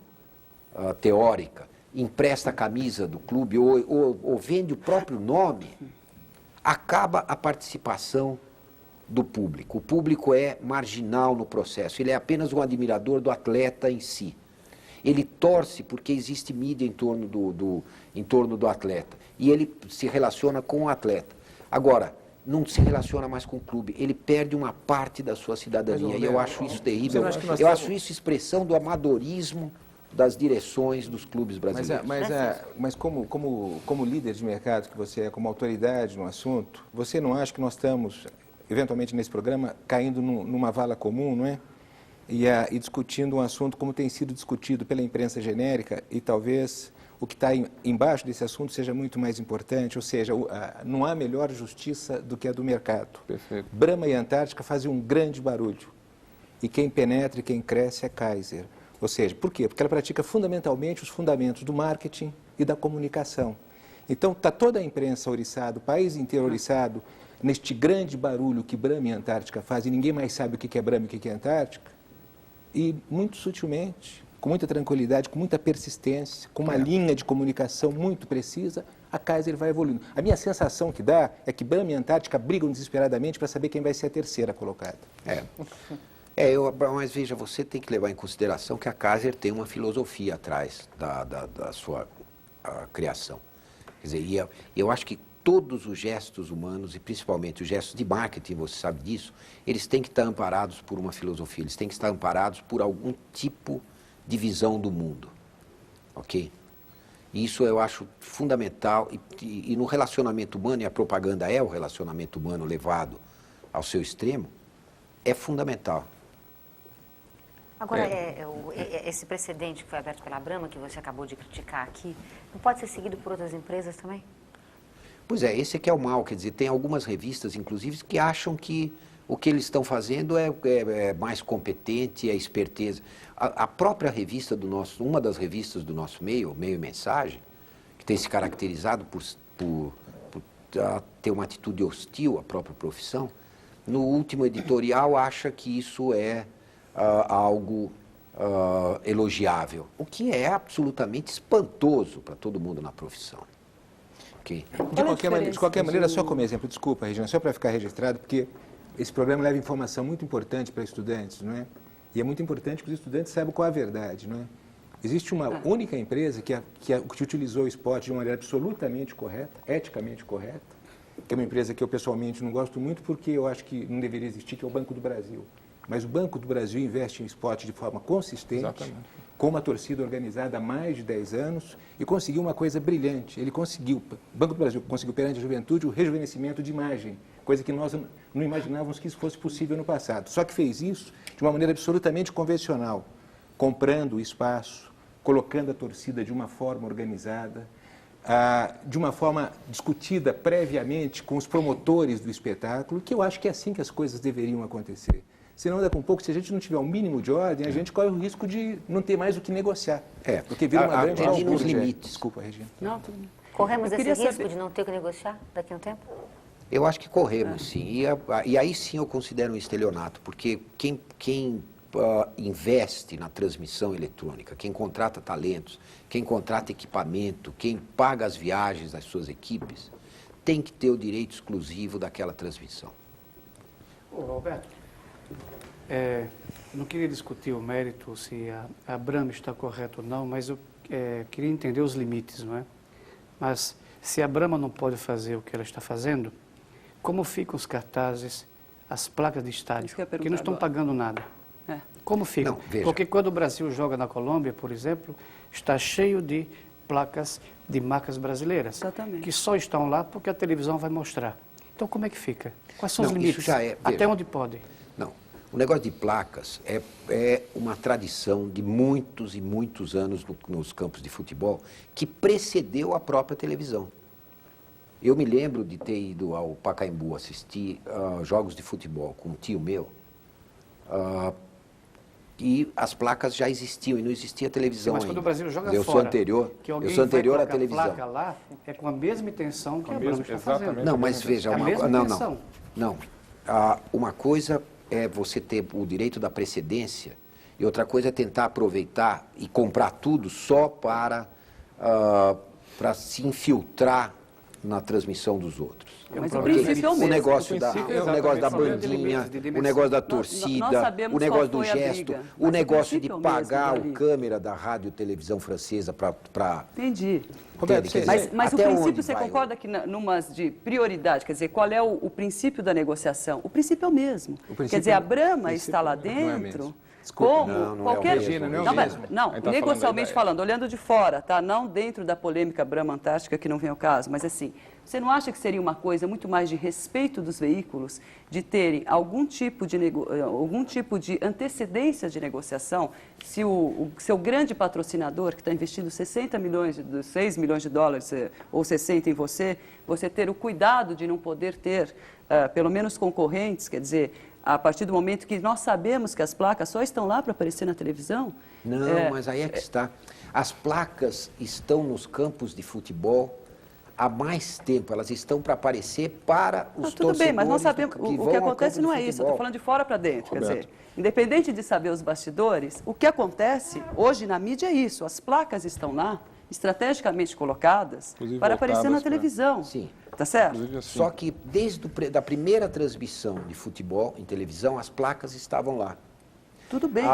teórica, empresta a camisa do clube ou vende o próprio nome? Acaba a participação do público. O público é marginal no processo, ele é apenas um admirador do atleta em si. Ele torce porque existe mídia em torno do atleta. E ele se relaciona com o atleta. Agora, não se relaciona mais com o clube. Ele perde uma parte da sua cidadania. E eu acho isso terrível. Eu acho isso expressão do amadorismo das direções dos clubes brasileiros. Mas como líder de mercado que você é, como autoridade no assunto, você não acha que nós estamos eventualmente nesse programa, caindo numa vala comum, não é? E discutindo um assunto como tem sido discutido pela imprensa genérica, e talvez o que está embaixo desse assunto seja muito mais importante, ou seja, não há melhor justiça do que a do mercado. Perfeito. Brahma e Antártica fazem um grande barulho, e quem penetra e quem cresce é Kaiser. Ou seja, por quê? Porque ela pratica fundamentalmente os fundamentos do marketing e da comunicação. Então, está toda a imprensa oriçada, o país inteiro oriçado, neste grande barulho que Brahma e Antártica fazem, ninguém mais sabe o que é Brahma e o que é Antártica, e muito sutilmente, com muita tranquilidade, com muita persistência, com uma linha de comunicação muito precisa, a Kaiser vai evoluindo. A minha sensação que dá é que Brahma e Antártica brigam desesperadamente para saber quem vai ser a terceira colocada. Mas veja, você tem que levar em consideração que a Kaiser tem uma filosofia atrás da sua criação. Quer dizer, eu acho que todos os gestos humanos, e principalmente os gestos de marketing, você sabe disso, eles têm que estar amparados por uma filosofia, eles têm que estar amparados por algum tipo de visão do mundo, ok? Isso eu acho fundamental, e no relacionamento humano, e a propaganda é o relacionamento humano levado ao seu extremo, é fundamental. Agora, esse precedente que foi aberto pela Brahma, que você acabou de criticar aqui, não pode ser seguido por outras empresas também? Pois é, esse aqui é o mal, quer dizer, tem algumas revistas, inclusive, que acham que o que eles estão fazendo é mais competente, é esperteza. A própria revista uma das revistas do nosso meio, Meio e Mensagem, que tem se caracterizado por ter uma atitude hostil à própria profissão, no último editorial acha que isso é algo elogiável, o que é absolutamente espantoso para todo mundo na profissão. Okay. De qualquer maneira, só como exemplo, desculpa, Regina, só para ficar registrado, porque esse programa leva informação muito importante para estudantes, não é? E é muito importante que os estudantes saibam qual é a verdade, não é? Existe uma única empresa que utilizou o spot de uma maneira absolutamente correta, eticamente correta, que é uma empresa que eu pessoalmente não gosto muito porque eu acho que não deveria existir, que é o Banco do Brasil. Mas o Banco do Brasil investe em spot de forma consistente, exatamente, com uma torcida organizada há mais de 10 anos e conseguiu uma coisa brilhante. O Banco do Brasil conseguiu perante a juventude o rejuvenescimento de imagem, coisa que nós não imaginávamos que isso fosse possível no passado. Só que fez isso de uma maneira absolutamente convencional, comprando o espaço, colocando a torcida de uma forma organizada, de uma forma discutida previamente com os promotores do espetáculo, que eu acho que é assim que as coisas deveriam acontecer. Senão, daqui a um pouco, se a gente não tiver um mínimo de ordem, a gente corre o risco de não ter mais o que negociar. Porque vira uma grande loucura. Os limites. Desculpa, Regina. Não, tudo bem. Corremos esse risco de não ter o que negociar daqui a um tempo? Eu acho que corremos, sim. E aí sim eu considero um estelionato, porque quem investe na transmissão eletrônica, quem contrata talentos, quem contrata equipamento, quem paga as viagens das suas equipes, tem que ter o direito exclusivo daquela transmissão. Ô, Roberto, não queria discutir o mérito, se a Brahma está correta ou não, mas eu queria entender os limites, não é? Mas se a Brahma não pode fazer o que ela está fazendo, como ficam os cartazes, as placas de estádio, que não estão pagando nada? Como ficam? Não, porque quando o Brasil joga na Colômbia, por exemplo, está cheio de placas de marcas brasileiras, exatamente, que só estão lá porque a televisão vai mostrar. Então, como é que fica? Quais são os limites? Até onde pode? Não. O negócio de placas é uma tradição de muitos e muitos anos nos campos de futebol que precedeu a própria televisão. Eu me lembro de ter ido ao Pacaembu assistir jogos de futebol com um tio meu e as placas já existiam e não existia televisão ainda. Mas quando o Brasil joga eu fora, eu sou anterior à televisão. A placa lá é com a mesma intenção que a Brahma está fazendo. Não, mas veja, não. Uma coisa é você ter o direito da precedência e outra coisa é tentar aproveitar e comprar tudo só para se infiltrar na transmissão dos outros. Mas o princípio é o mesmo. O negócio da bandinha, o negócio da torcida, o negócio do gesto, o negócio de pagar o câmera da rádio e televisão francesa para... Entendi. Mas o princípio, você concorda que numas de prioridade, quer dizer, qual é o princípio da negociação? O princípio é o mesmo. Quer dizer, a Brahma está lá dentro Como não qualquer... é o mesmo. Não, negocialmente falando, olhando de fora, tá? Não dentro da polêmica Brahma-Antártica, que não vem ao caso, mas assim, você não acha que seria uma coisa muito mais de respeito dos veículos, de terem algum tipo de antecedência de negociação, se o seu grande patrocinador, que está investindo 6 milhões de dólares, ou 60 em você ter o cuidado de não poder ter, pelo menos concorrentes, quer dizer, a partir do momento que nós sabemos que as placas só estão lá para aparecer na televisão? Não, mas aí é que está. As placas estão nos campos de futebol há mais tempo. Elas estão para aparecer para os torcedores. Tudo bem, mas nós sabemos o que acontece não é isso. Eu estou falando de fora para dentro. Quer dizer, independente de saber os bastidores, o que acontece hoje na mídia é isso. As placas estão lá, estrategicamente colocadas, para aparecer na televisão. Sim. Tá certo? Assim. Só que desde a primeira transmissão de futebol em televisão, as placas estavam lá. Tudo bem.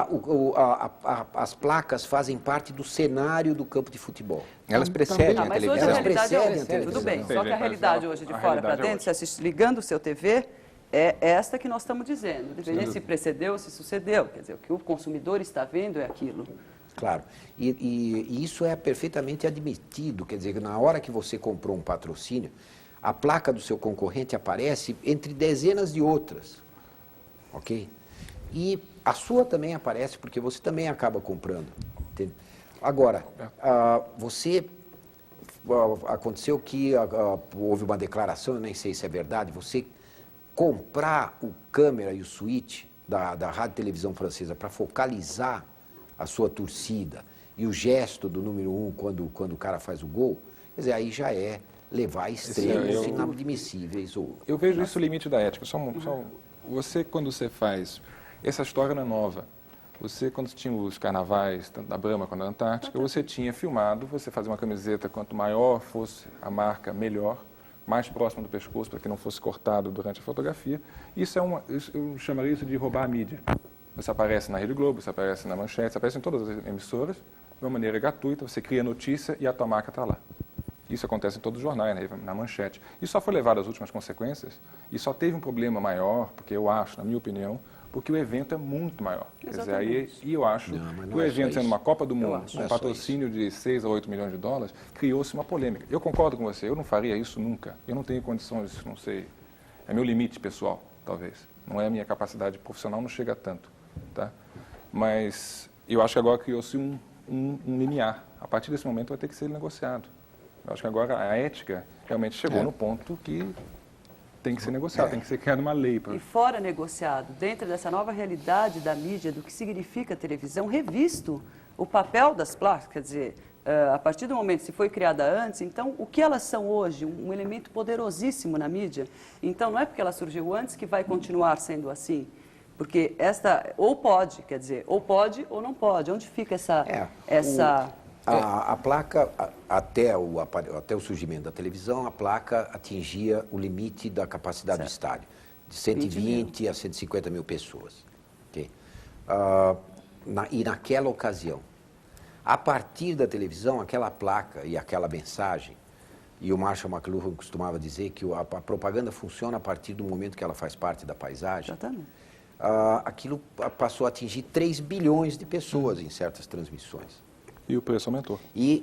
As placas fazem parte do cenário do campo de futebol. Elas precedem a televisão. Elas precedem a televisão. Tudo bem, só que a realidade hoje de fora para dentro, você assiste, ligando o seu TV, é esta que nós estamos dizendo. Independente se precedeu, se sucedeu. Quer dizer, o que o consumidor está vendo é aquilo. Claro, e isso é perfeitamente admitido. Quer dizer, na hora que você comprou um patrocínio, a placa do seu concorrente aparece entre dezenas de outras, ok? E a sua também aparece, porque você também acaba comprando. Entende? Agora, aconteceu que houve uma declaração, eu nem sei se é verdade, você comprar o câmera e o switch da rádio e televisão francesa para focalizar a sua torcida e o gesto do número 1 quando o cara faz o gol, quer dizer, aí já é levar a extremos inadmissíveis. Eu vejo isso o limite da ética. Você, quando você faz... Essa história não é nova. Você, quando tinha os carnavais, tanto da Brahma quanto da Antártica, você tinha filmado, você fazia uma camiseta, quanto maior fosse a marca, melhor, mais próxima do pescoço, para que não fosse cortado durante a fotografia. Eu chamaria isso de roubar a mídia. Você aparece na Rede Globo, você aparece na Manchete, você aparece em todas as emissoras, de uma maneira gratuita, você cria notícia e a tua marca está lá. Isso acontece em todos os jornais, na Manchete. Isso só foi levado às últimas consequências e só teve um problema maior, porque eu acho, na minha opinião, porque o evento é muito maior. Quer dizer, e eu acho que o evento, sendo uma Copa do Mundo, um patrocínio de 6 a 8 milhões de dólares, criou-se uma polêmica. Eu concordo com você, eu não faria isso nunca. Eu não tenho condições, não sei, é meu limite pessoal, talvez. Não é a minha capacidade profissional, não chega a tanto. Tá? Mas eu acho que agora criou-se um limiar. A partir desse momento vai ter que ser negociado. Eu acho que agora a ética realmente chegou no ponto que tem que ser negociado, tem que ser criada uma lei. E fora negociado, dentro dessa nova realidade da mídia, do que significa a televisão, revisto o papel das placas, quer dizer, a partir do momento se foi criada antes, então o que elas são hoje? Um elemento poderosíssimo na mídia. Então não é porque ela surgiu antes que vai continuar sendo assim. Porque ou pode, quer dizer, ou pode ou não pode. Onde fica A placa, até o surgimento da televisão, a placa atingia o limite da capacidade do estádio, de 120 a 150 mil pessoas. Okay? E naquela ocasião, a partir da televisão, aquela placa e aquela mensagem, e o Marshall McLuhan costumava dizer que a propaganda funciona a partir do momento que ela faz parte da paisagem. Exatamente. Aquilo passou a atingir 3 bilhões de pessoas em certas transmissões. E o preço aumentou. E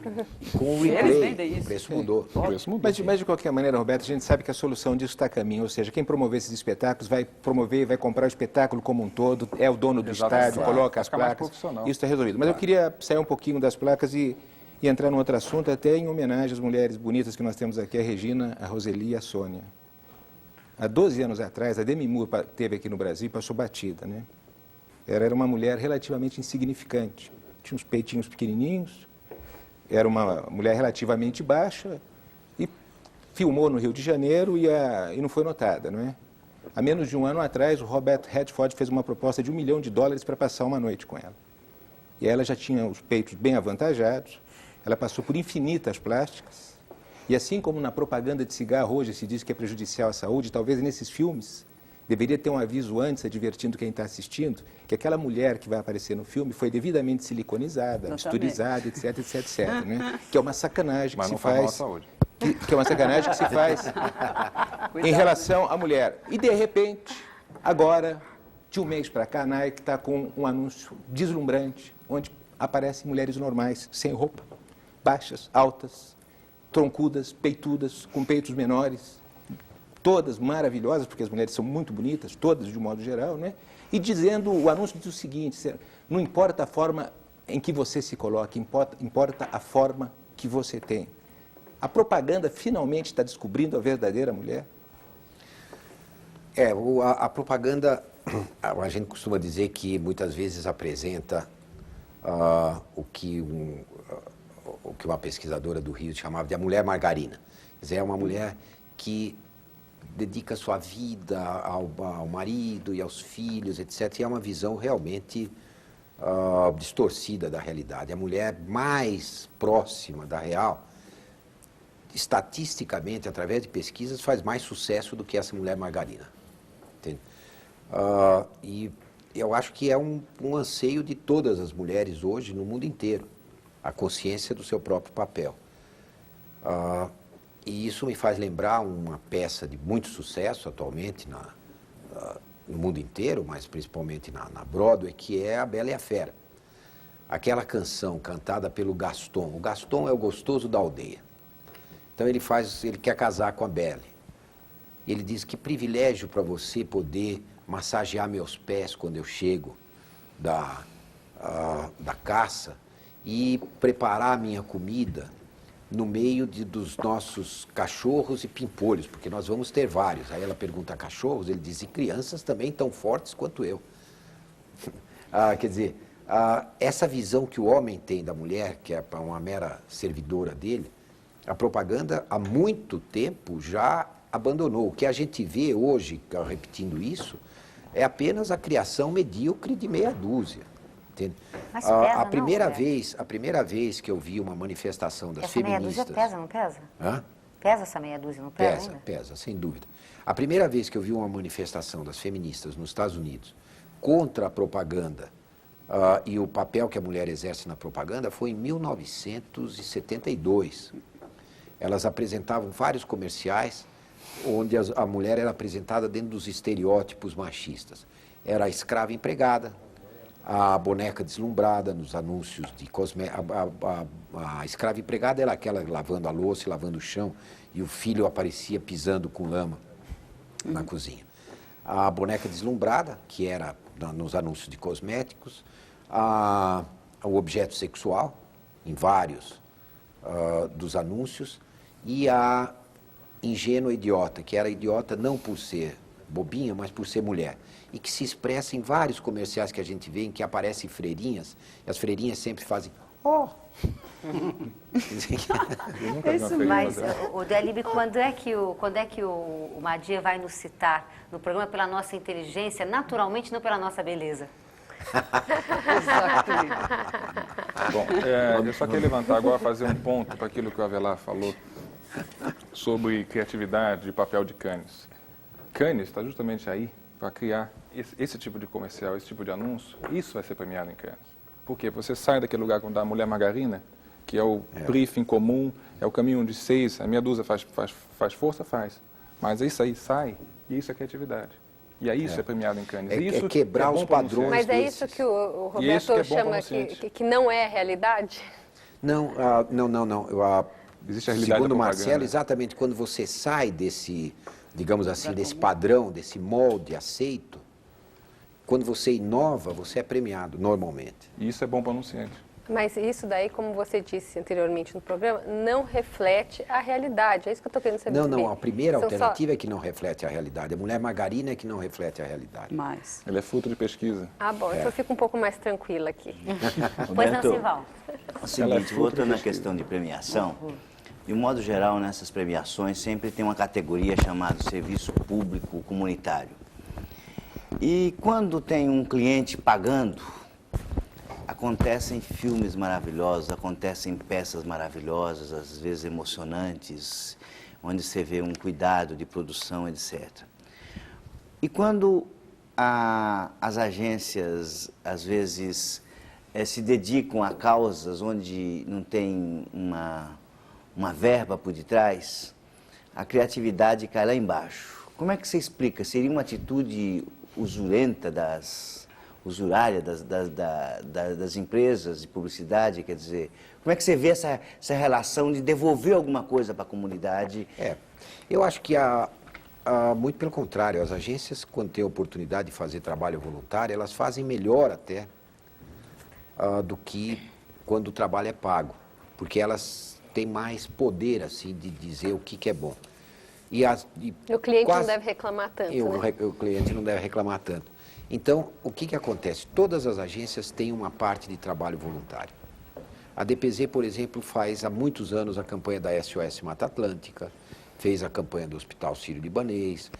com o replay, o preço mudou. Mas de qualquer maneira, Roberto, a gente sabe que a solução disso está a caminho. Ou seja, quem promover esses espetáculos vai promover, vai comprar o espetáculo como um todo, é o dono do estádio, coloca as placas. Isso está resolvido. Mas eu queria sair um pouquinho das placas e entrar num outro assunto, até em homenagem às mulheres bonitas que nós temos aqui, a Regina, a Roseli e a Sônia. Há 12 anos atrás, a Demi Moore esteve aqui no Brasil e passou batida, né? Ela era uma mulher relativamente insignificante. Tinha uns peitinhos pequenininhos, era uma mulher relativamente baixa e filmou no Rio de Janeiro e não foi notada, não é? Há menos de um ano atrás, o Robert Redford fez uma proposta de $1 milhão para passar uma noite com ela. E ela já tinha os peitos bem avantajados, ela passou por infinitas plásticas. E assim como na propaganda de cigarro hoje se diz que é prejudicial à saúde, talvez nesses filmes deveria ter um aviso antes, advertindo quem está assistindo, que aquela mulher que vai aparecer no filme foi devidamente siliconizada, misturizada, etc, etc, etc, né? Que é uma sacanagem que se faz. Que é uma sacanagem que se faz em relação à mulher. E de repente, agora, De um mês para cá, a Nike está com um anúncio deslumbrante, onde aparecem mulheres normais, sem roupa, baixas, altas, troncudas, peitudas, com peitos menores, todas maravilhosas, porque as mulheres são muito bonitas, todas de um modo geral, né? E dizendo, o anúncio diz o seguinte: não importa a forma em que você se coloca, importa a forma que você tem. A propaganda finalmente está descobrindo a verdadeira mulher? A propaganda, a gente costuma dizer que muitas vezes apresenta o que uma pesquisadora do Rio chamava de a mulher margarina. Quer dizer, é uma mulher que dedica sua vida ao marido e aos filhos, etc. E é uma visão realmente distorcida da realidade. A mulher mais próxima da real, estatisticamente, através de pesquisas, faz mais sucesso do que essa mulher margarina. Entende? E eu acho que é um anseio de todas as mulheres hoje no mundo inteiro, a consciência do seu próprio papel. E isso me faz lembrar uma peça de muito sucesso atualmente no mundo inteiro, mas principalmente na Broadway, que é A Bela e a Fera. Aquela canção cantada pelo Gaston. O Gaston é o gostoso da aldeia. Então ele quer casar com a Belle. Ele diz: que privilégio para você poder massagear meus pés quando eu chego da caça e preparar a minha comida no meio dos nossos cachorros e pimpolhos, porque nós vamos ter vários. Aí ela pergunta: cachorros? Ele diz: e crianças também tão fortes quanto eu. Quer dizer, essa visão que o homem tem da mulher, que é uma mera servidora dele, a propaganda há muito tempo já abandonou. O que a gente vê hoje, repetindo isso, é apenas a criação medíocre de meia dúzia. Entende? Mas pesa, a primeira vez que eu vi uma manifestação das feministas... Essa meia dúzia pesa, não pesa? Hã? Pesa essa meia dúzia, não pesa ainda? Pesa, sem dúvida. A primeira vez que eu vi uma manifestação das feministas nos Estados Unidos contra a propaganda e o papel que a mulher exerce na propaganda foi em 1972. Elas apresentavam vários comerciais onde a mulher era apresentada dentro dos estereótipos machistas. Era a escrava empregada, a boneca deslumbrada nos anúncios de cosméticos. A escrava empregada era aquela lavando a louça e lavando o chão, e o filho aparecia pisando com lama na cozinha. A boneca deslumbrada, que era nos anúncios de cosméticos, o objeto sexual, em vários dos anúncios, e a ingênua idiota, que era idiota não por ser bobinha, mas por ser mulher. E que se expressa em vários comerciais que a gente vê, em que aparecem freirinhas, e as freirinhas sempre fazem: oh! Mas, o Delib, quando é que o Madia vai nos citar no programa pela nossa inteligência, naturalmente, não pela nossa beleza? Bom, eu só queria levantar agora, fazer um ponto para aquilo que o Avelar falou sobre criatividade e papel de Cannes. Cannes está justamente aí para criar esse tipo de comercial, esse tipo de anúncio. Isso vai ser premiado em Cannes. Por quê? Você sai daquele lugar quando a mulher margarina, que é o briefing comum, é o caminho onde 6, a meia dúzia faz força, faz. Mas isso aí sai, e isso é criatividade. E aí isso é premiado em Cannes. É quebrar os padrões. Mas é isso que o Roberto chama que não é a realidade? Não. Existe a realidade. Segundo o Marcelo, exatamente quando você sai desse, digamos assim, desse padrão, desse molde aceito, quando você inova, você é premiado, normalmente. E isso é bom para o anunciante. Mas isso daí, como você disse anteriormente no programa, não reflete a realidade. É isso que eu estou querendo saber. Não, a primeira alternativa é que não reflete a realidade. A mulher margarina é que não reflete a realidade. Mas ela é fruto de pesquisa. Bom, então eu fico um pouco mais tranquila aqui. Pois não, Sival. O seguinte, voltando à questão de premiação, de um modo geral, nessas premiações sempre tem uma categoria chamada serviço público comunitário. E quando tem um cliente pagando, acontecem filmes maravilhosos, acontecem peças maravilhosas, às vezes emocionantes, onde você vê um cuidado de produção, etc. E quando as agências, às vezes, se dedicam a causas onde não tem uma verba por detrás, a criatividade cai lá embaixo. Como é que você explica? Seria uma atitude usurenta, usurária das empresas de publicidade, quer dizer, como é que você vê essa relação de devolver alguma coisa para a comunidade? Eu acho que muito pelo contrário, as agências, quando têm a oportunidade de fazer trabalho voluntário, elas fazem melhor até do que quando o trabalho é pago, porque elas têm mais poder, assim, de dizer o que é bom. O cliente não deve reclamar tanto, né? O cliente não deve reclamar tanto. Então, o que acontece? Todas as agências têm uma parte de trabalho voluntário. A DPZ, por exemplo, faz há muitos anos a campanha da SOS Mata Atlântica, fez a campanha do Hospital Sírio-Libanês,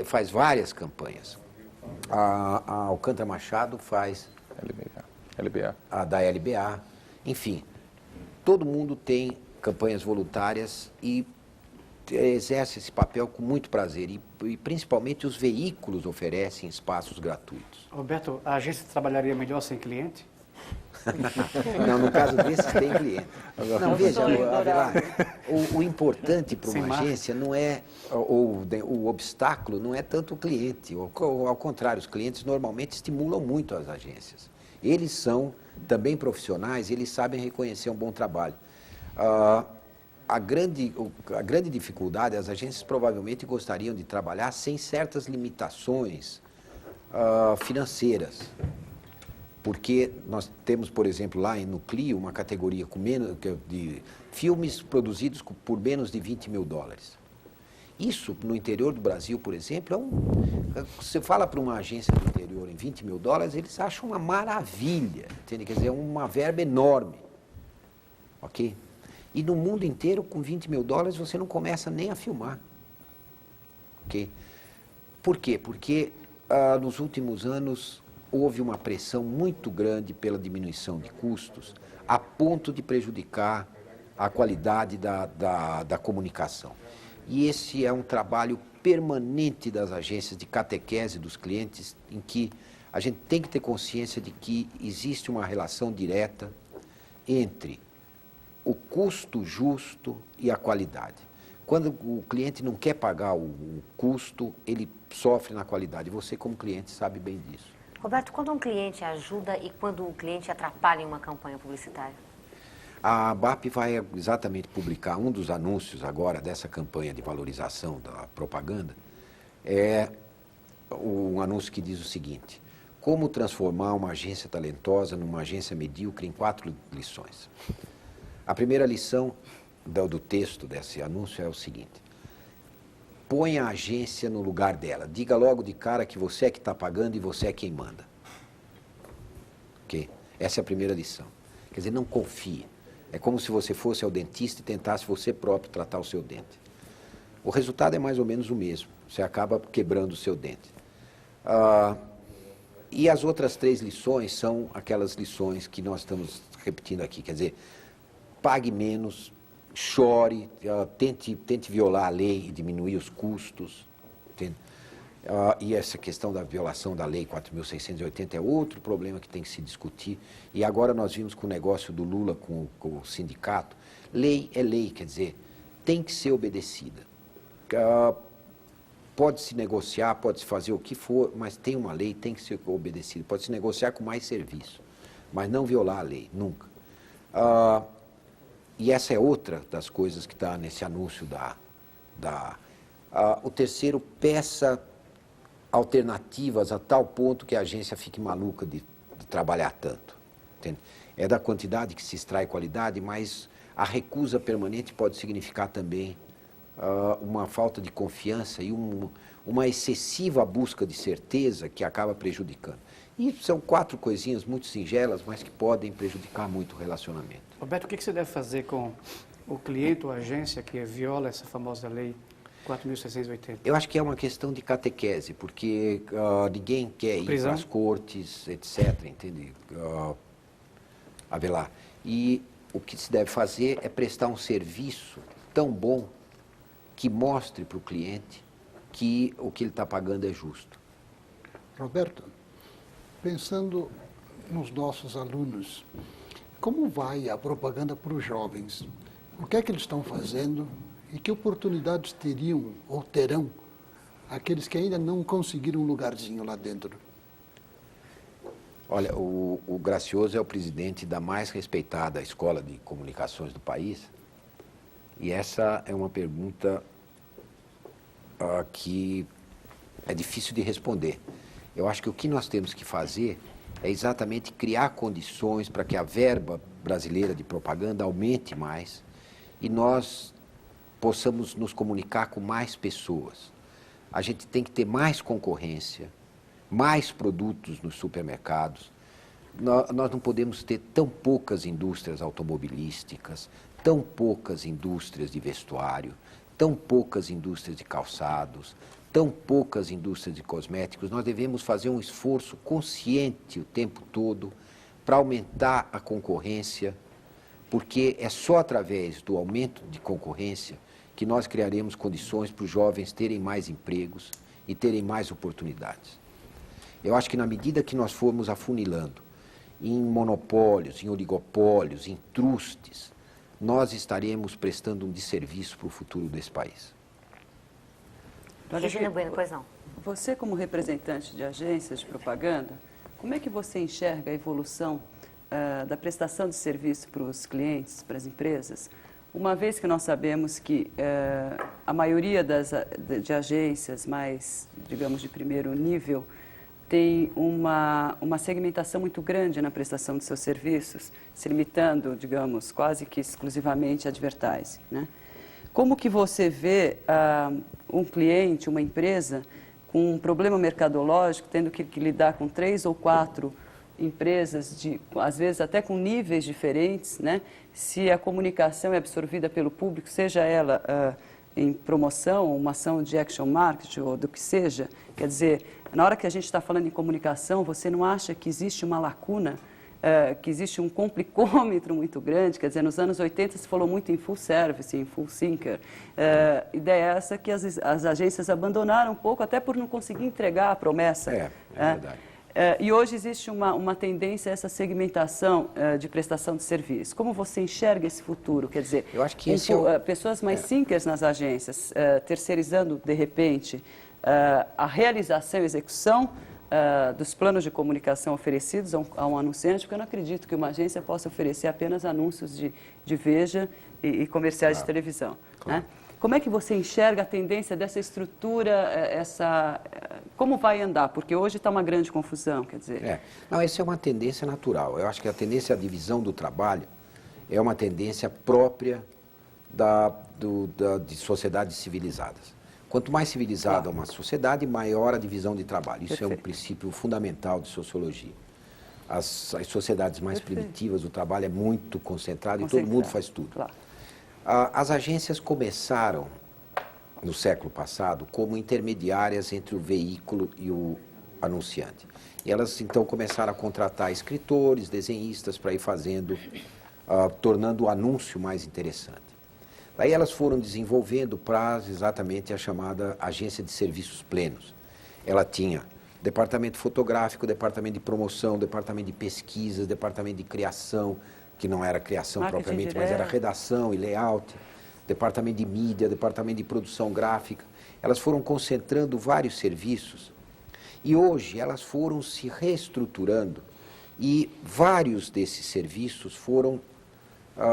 faz várias campanhas. A Alcântara Machado faz LBA. A da LBA. Enfim, todo mundo tem campanhas voluntárias e exerce esse papel com muito prazer. E principalmente os veículos oferecem espaços gratuitos. Roberto, a agência trabalharia melhor sem cliente? Não, no caso desses tem cliente. Não, veja, o importante para uma agência não é, o obstáculo não é tanto o cliente. Ao contrário, os clientes normalmente estimulam muito as agências. Eles são também profissionais, eles sabem reconhecer um bom trabalho. A grande dificuldade, as agências provavelmente gostariam de trabalhar sem certas limitações financeiras. Porque nós temos, por exemplo, lá no Clio, uma categoria de filmes produzidos por menos de $20 mil. Isso, no interior do Brasil, por exemplo, você fala para uma agência do interior em $20 mil, eles acham uma maravilha, entende? Quer dizer, é uma verba enorme, ok? E no mundo inteiro, com $20 mil, você não começa nem a filmar, ok? Por quê? Porque nos últimos anos houve uma pressão muito grande pela diminuição de custos, a ponto de prejudicar a qualidade da comunicação. E esse é um trabalho permanente das agências de catequese dos clientes, em que a gente tem que ter consciência de que existe uma relação direta entre o custo justo e a qualidade. Quando o cliente não quer pagar o custo, ele sofre na qualidade. Você, como cliente, sabe bem disso. Roberto, quando um cliente ajuda e quando um cliente atrapalha em uma campanha publicitária? A ABAP vai exatamente publicar um dos anúncios agora dessa campanha de valorização da propaganda. É um anúncio que diz o seguinte: como transformar uma agência talentosa numa agência medíocre em 4 lições. A primeira lição do texto desse anúncio é o seguinte: põe a agência no lugar dela. Diga logo de cara que você é que está pagando e você é quem manda. Ok? Essa é a primeira lição. Quer dizer, não confie. É como se você fosse ao dentista e tentasse você próprio tratar o seu dente. O resultado é mais ou menos o mesmo. Você acaba quebrando o seu dente. E as outras 3 lições são aquelas lições que nós estamos repetindo aqui. Quer dizer, pague menos, chore, tente violar a lei e diminuir os custos. Entende? E essa questão da violação da lei 4.680 é outro problema que tem que se discutir. E agora nós vimos com o negócio do Lula com o sindicato. Lei é lei, quer dizer, tem que ser obedecida. Pode-se negociar, pode-se fazer o que for, mas tem uma lei, tem que ser obedecida. Pode-se negociar com mais serviço, mas não violar a lei, nunca. E essa é outra das coisas que está nesse anúncio o terceiro, peça alternativas a tal ponto que a agência fique maluca de trabalhar tanto. Entende? É da quantidade que se extrai qualidade, mas a recusa permanente pode significar também uma falta de confiança e uma excessiva busca de certeza que acaba prejudicando. E são 4 coisinhas muito singelas, mas que podem prejudicar muito o relacionamento. Roberto, o que você deve fazer com o cliente ou a agência que viola essa famosa lei 4.680? Eu acho que é uma questão de catequese, porque ninguém quer ir para as cortes, etc., entende? Avelar. E o que se deve fazer é prestar um serviço tão bom que mostre para o cliente que o que ele está pagando é justo. Roberto, pensando nos nossos alunos, como vai a propaganda para os jovens? O que é que eles estão fazendo e que oportunidades teriam ou terão aqueles que ainda não conseguiram um lugarzinho lá dentro? Olha, o Gracioso é o presidente da mais respeitada escola de comunicações do país. E essa é uma pergunta que é difícil de responder. Eu acho que o que nós temos que fazer é exatamente criar condições para que a verba brasileira de propaganda aumente mais e nós possamos nos comunicar com mais pessoas. A gente tem que ter mais concorrência, mais produtos nos supermercados. Nós não podemos ter tão poucas indústrias automobilísticas, tão poucas indústrias de vestuário, tão poucas indústrias de calçados, tão poucas indústrias de cosméticos. Nós devemos fazer um esforço consciente o tempo todo para aumentar a concorrência, porque é só através do aumento de concorrência que nós criaremos condições para os jovens terem mais empregos e terem mais oportunidades. Eu acho que na medida que nós formos afunilando em monopólios, em oligopólios, em trustes, nós estaremos prestando um desserviço para o futuro desse país. Regina Bueno, pois não. Você, como representante de agências de propaganda, como é que você enxerga a evolução da prestação de serviço para os clientes, para as empresas, uma vez que nós sabemos que a maioria de agências mais, digamos, de primeiro nível, tem uma segmentação muito grande na prestação de seus serviços, se limitando, digamos, quase que exclusivamente a advertising, né? Como que você vê um cliente, uma empresa, com um problema mercadológico, tendo que lidar com 3 ou 4 empresas, às vezes até com níveis diferentes, né? Se a comunicação é absorvida pelo público, seja ela em promoção, uma ação de action marketing ou do que seja, quer dizer, na hora que a gente está falando em comunicação, você não acha que existe uma lacuna, que existe um complicômetro muito grande? Quer dizer, nos anos 80 se falou muito em full service, em full thinker. Ideia é essa que as agências abandonaram um pouco, até por não conseguir entregar a promessa. É verdade. E hoje existe uma tendência a essa segmentação de prestação de serviço. Como você enxerga esse futuro? Quer dizer, eu acho que pessoas mais thinkers nas agências, terceirizando, de repente, a realização e execução dos planos de comunicação oferecidos a um anunciante, porque eu não acredito que uma agência possa oferecer apenas anúncios de Veja e comerciais de televisão. Claro. Né? Como é que você enxerga a tendência dessa estrutura, como vai andar? Porque hoje está uma grande confusão, quer dizer... Não, essa é uma tendência natural. Eu acho que a tendência à divisão do trabalho é uma tendência própria de sociedades civilizadas. Quanto mais civilizada uma sociedade, maior a divisão de trabalho. Isso é um princípio fundamental de sociologia. As sociedades mais primitivas, o trabalho é muito concentrado e todo mundo faz tudo. Claro. As agências começaram, no século passado, como intermediárias entre o veículo e o anunciante. E elas, então, começaram a contratar escritores, desenhistas, para ir fazendo, tornando o anúncio mais interessante. Daí elas foram desenvolvendo para exatamente a chamada agência de serviços plenos. Ela tinha departamento fotográfico, departamento de promoção, departamento de pesquisas, departamento de criação, que não era criação marketing propriamente, mas era redação e layout, departamento de mídia, departamento de produção gráfica. Elas foram concentrando vários serviços e hoje elas foram se reestruturando e vários desses serviços foram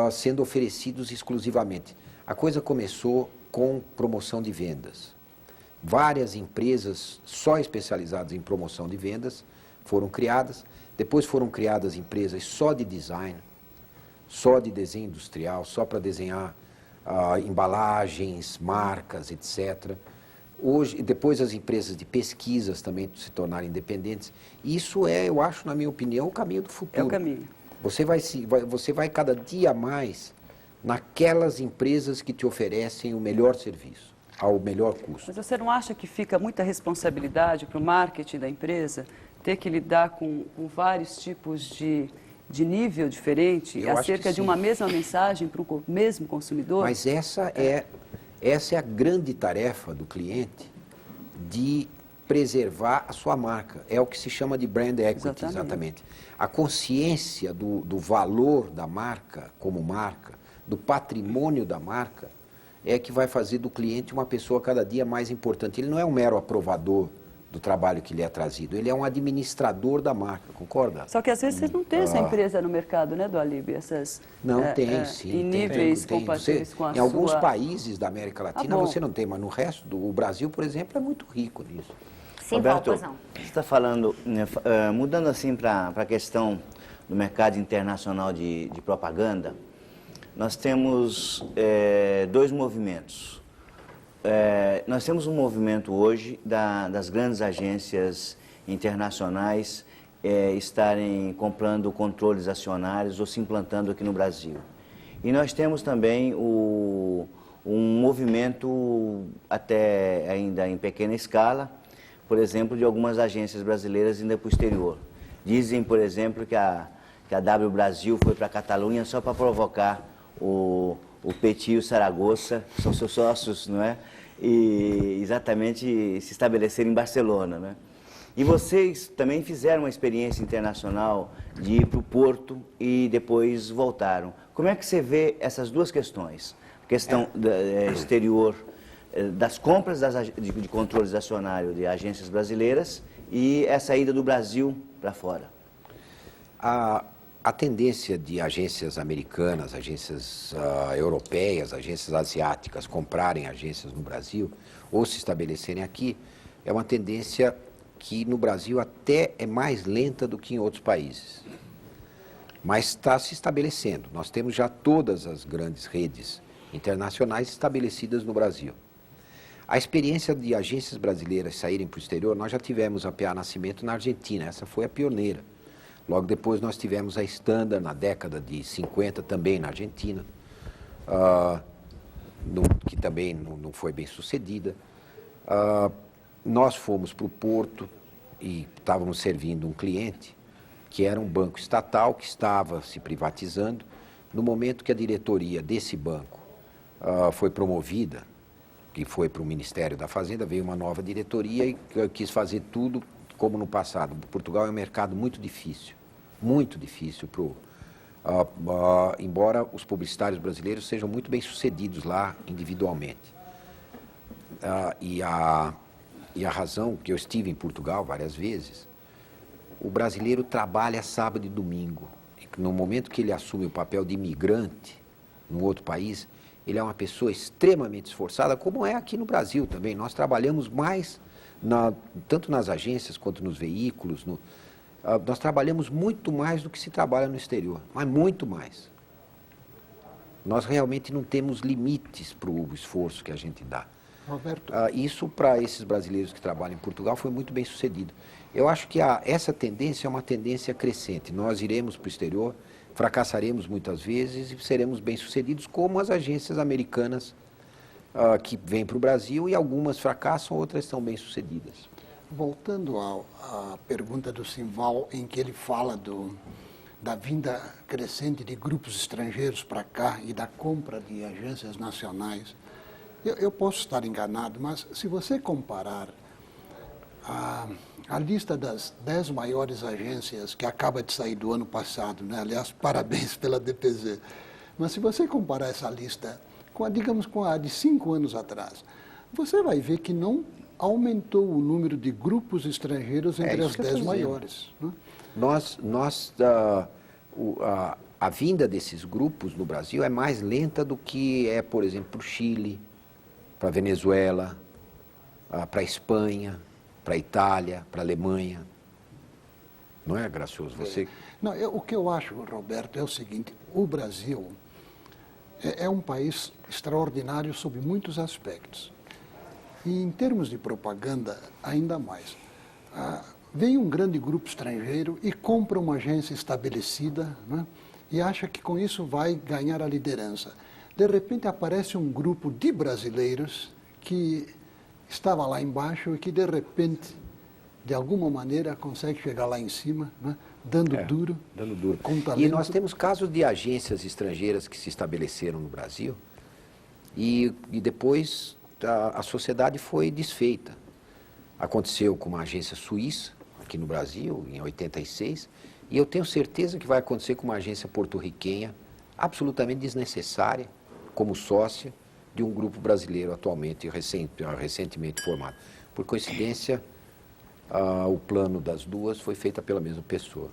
sendo oferecidos exclusivamente. A coisa começou com promoção de vendas. Várias empresas só especializadas em promoção de vendas foram criadas, depois foram criadas empresas só de design, só de desenho industrial, só para desenhar embalagens, marcas, etc. Hoje, depois as empresas de pesquisas também se tornaram independentes. Isso é, eu acho, na minha opinião, o caminho do futuro. É o caminho. Você vai cada dia mais naquelas empresas que te oferecem o melhor serviço, ao melhor custo. Mas você não acha que fica muita responsabilidade para o marketing da empresa ter que lidar com vários tipos de nível diferente, acerca de uma mesma mensagem para o mesmo consumidor? Mas essa é a grande tarefa do cliente, de preservar a sua marca. É o que se chama de brand equity, exatamente. A consciência do valor da marca como marca, do patrimônio da marca, é que vai fazer do cliente uma pessoa cada dia mais importante. Ele não é um mero aprovador do trabalho que lhe é trazido, ele é um administrador da marca, concorda? Só que às vezes vocês não têm essa empresa no mercado, né, do Alíbio? Essas, não, tem sim. Em níveis compatíveis com a Em sua... alguns países da América Latina você não tem, mas no resto, o Brasil, por exemplo, é muito rico nisso. Sim, Roberto, pois não. você está falando, mudando assim para a questão do mercado internacional de propaganda, nós temos dois movimentos. Nós temos um movimento hoje das grandes agências internacionais estarem comprando controles acionários ou se implantando aqui no Brasil. E nós temos também um movimento, até ainda em pequena escala, por exemplo, de algumas agências brasileiras indo para o exterior. Dizem, por exemplo, que a W Brasil foi para a Catalunha só para provocar o Petit e o Saragossa, que são seus sócios, não é? E exatamente se estabelecer em Barcelona, né? E vocês também fizeram uma experiência internacional de ir para o Porto e depois voltaram. Como é que você vê essas duas questões? A questão exterior, das compras de controles acionários de agências brasileiras e essa ida do Brasil para fora. A tendência de agências americanas, agências europeias, agências asiáticas comprarem agências no Brasil ou se estabelecerem aqui é uma tendência que no Brasil até é mais lenta do que em outros países. Mas está se estabelecendo. Nós temos já todas as grandes redes internacionais estabelecidas no Brasil. A experiência de agências brasileiras saírem para o exterior, nós já tivemos a PA Nascimento na Argentina, essa foi a pioneira. Logo depois nós tivemos a Standard na década de 50, também na Argentina, que também não foi bem sucedida. Nós fomos para o Porto e estávamos servindo um cliente que era um banco estatal que estava se privatizando. No momento que a diretoria desse banco foi promovida, que foi para o Ministério da Fazenda, veio uma nova diretoria e quis fazer tudo como no passado. Portugal é um mercado muito difícil embora os publicitários brasileiros sejam muito bem sucedidos lá individualmente. E a razão que eu estive em Portugal várias vezes, o brasileiro trabalha sábado e domingo. E no momento que ele assume o papel de imigrante num outro país, ele é uma pessoa extremamente esforçada, como é aqui no Brasil também. Nós trabalhamos mais, tanto nas agências quanto nos veículos, nós trabalhamos muito mais do que se trabalha no exterior, mas muito mais. Nós realmente não temos limites para o esforço que a gente dá. Roberto. Isso, para esses brasileiros que trabalham em Portugal, foi muito bem sucedido. Eu acho que essa tendência é uma tendência crescente. Nós iremos para o exterior, fracassaremos muitas vezes e seremos bem-sucedidos, como as agências americanas que vêm para o Brasil, e algumas fracassam, outras estão bem-sucedidas. Voltando à pergunta do Simval, em que ele fala da vinda crescente de grupos estrangeiros para cá e da compra de agências nacionais, eu posso estar enganado, mas se você comparar a lista das 10 maiores agências que acaba de sair do ano passado, né? Aliás, parabéns pela DPZ, mas se você comparar essa lista digamos, com a de 5 anos atrás, você vai ver que não aumentou o número de grupos estrangeiros entre as 10 maiores. Né? A vinda desses grupos no Brasil é mais lenta do que é, por exemplo, para o Chile, para a Venezuela, para a Espanha, para a Itália, para a Alemanha. Não é, Gracioso? Você... Não, o que eu acho, Roberto, é o seguinte: o Brasil é um país extraordinário sob muitos aspectos. E em termos de propaganda, ainda mais. Vem um grande grupo estrangeiro e compra uma agência estabelecida, né, e acha que com isso vai ganhar a liderança. De repente aparece um grupo de brasileiros que estava lá embaixo e que de repente, de alguma maneira, consegue chegar lá em cima, né, dando duro. Com talento. E nós temos casos de agências estrangeiras que se estabeleceram no Brasil e depois a sociedade foi desfeita. Aconteceu com uma agência suíça, aqui no Brasil, em 86, e eu tenho certeza que vai acontecer com uma agência porto-riquenha, absolutamente desnecessária, como sócia, de um grupo brasileiro atualmente, recentemente formado. Por coincidência, o plano das duas foi feito pela mesma pessoa.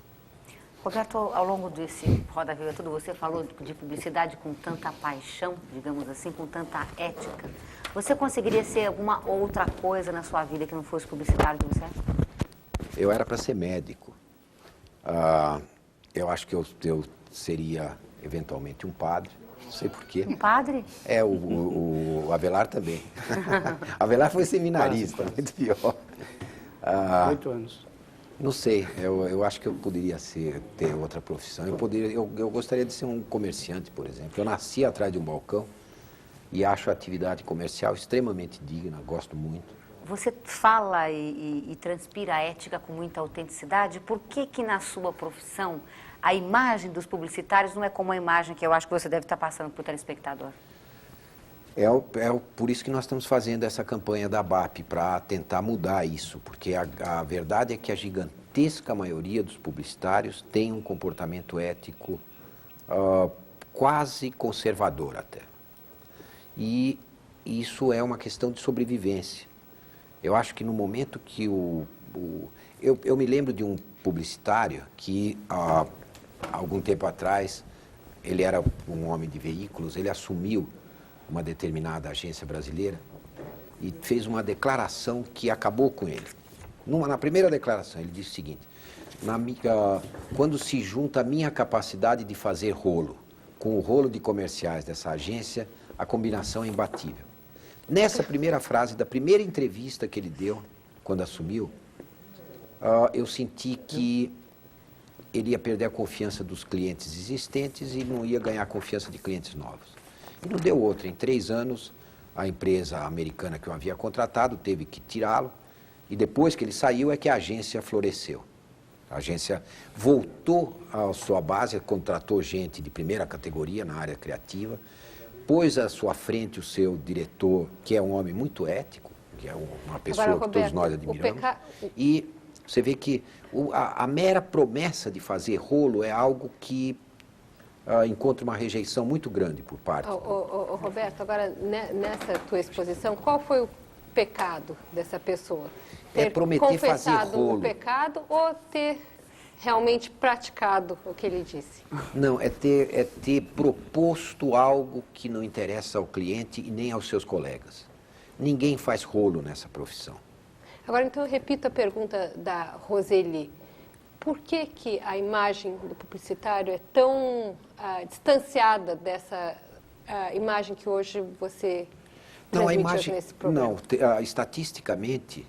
Roberto, ao longo desse Roda Viva Tudo, você falou de publicidade com tanta paixão, digamos assim, com tanta ética. Você conseguiria ser alguma outra coisa na sua vida que não fosse publicitário que você é? Eu era para ser médico. Eu acho que eu seria, eventualmente, um padre. Não sei porquê. Um padre? É, o Avelar também. Avelar foi seminarista, muito pior. 8 anos. Não sei, eu acho que eu poderia ter outra profissão. Eu gostaria de ser um comerciante, por exemplo. Eu nasci atrás de um balcão e acho a atividade comercial extremamente digna, gosto muito. Você fala e transpira a ética com muita autenticidade. Por que na sua profissão a imagem dos publicitários não é como a imagem que eu acho que você deve estar passando para o telespectador? Por isso que nós estamos fazendo essa campanha da ABAP, para tentar mudar isso, porque a verdade é que a gigantesca maioria dos publicitários tem um comportamento ético quase conservador até. E isso é uma questão de sobrevivência. Eu acho que no momento que eu me lembro de um publicitário que, há algum tempo atrás, ele era um homem de veículos, ele assumiu uma determinada agência brasileira e fez uma declaração que acabou com ele. Na primeira declaração, ele disse o seguinte: quando se junta a minha capacidade de fazer rolo com o rolo de comerciais dessa agência, a combinação é imbatível. Nessa primeira frase da primeira entrevista que ele deu, quando assumiu, eu senti que ele ia perder a confiança dos clientes existentes e não ia ganhar a confiança de clientes novos. E não deu outra. Em 3 anos, a empresa americana que eu havia contratado teve que tirá-lo. E depois que ele saiu é que a agência floresceu. A agência voltou à sua base, contratou gente de primeira categoria na área criativa, pôs à sua frente o seu diretor, que é um homem muito ético, que é uma pessoa que todos nós admiramos. E você vê que a mera promessa de fazer rolo é algo que encontra uma rejeição muito grande por parte. Roberto, agora nessa tua exposição, qual foi o pecado dessa pessoa? Ter prometer fazer rolo. Confessado o pecado ou ter realmente praticado o que ele disse? Não, é ter proposto algo que não interessa ao cliente e nem aos seus colegas. Ninguém faz rolo nessa profissão. Agora, então, eu repito a pergunta da Roseli. Por que a imagem do publicitário é tão distanciada dessa imagem que hoje você transmite nesse programa? Não, estatisticamente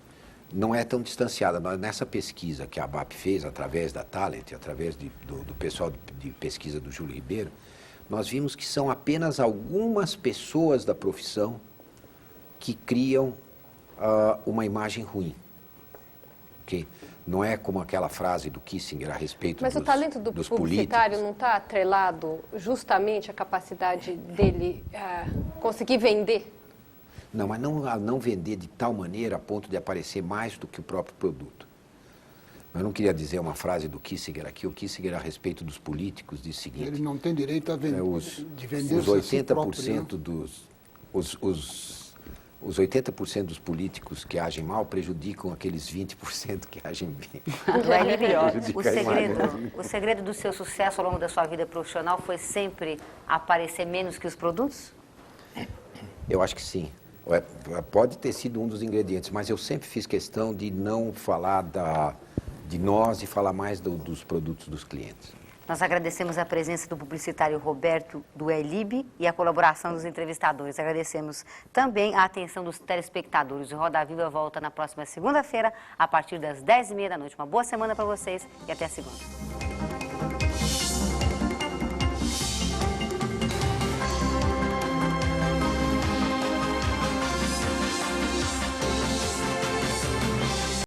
não é tão distanciada. Nessa pesquisa que a ABAP fez, através da Talent, através do pessoal de pesquisa do Júlio Ribeiro, nós vimos que são apenas algumas pessoas da profissão que criam uma imagem ruim. Okay? Não é como aquela frase do Kissinger a respeito Mas o talento do publicitário não está atrelado justamente à capacidade dele conseguir vender? Não, mas não vender de tal maneira a ponto de aparecer mais do que o próprio produto. Eu não queria dizer uma frase do Kissinger aqui. O Kissinger, a respeito dos políticos, diz o seguinte... Ele não tem direito a vender, de vender os 80% dos... Os 80% dos políticos que agem mal prejudicam aqueles 20% que agem bem. O segredo do seu sucesso ao longo da sua vida profissional foi sempre aparecer menos que os produtos? Eu acho que sim. Pode ter sido um dos ingredientes, mas eu sempre fiz questão de não falar de nós e falar mais dos produtos dos clientes. Nós agradecemos a presença do publicitário Roberto do ELIB e a colaboração dos entrevistadores. Agradecemos também a atenção dos telespectadores. O Roda Viva volta na próxima segunda-feira, a partir das 10h30 da noite. Uma boa semana para vocês e até a segunda.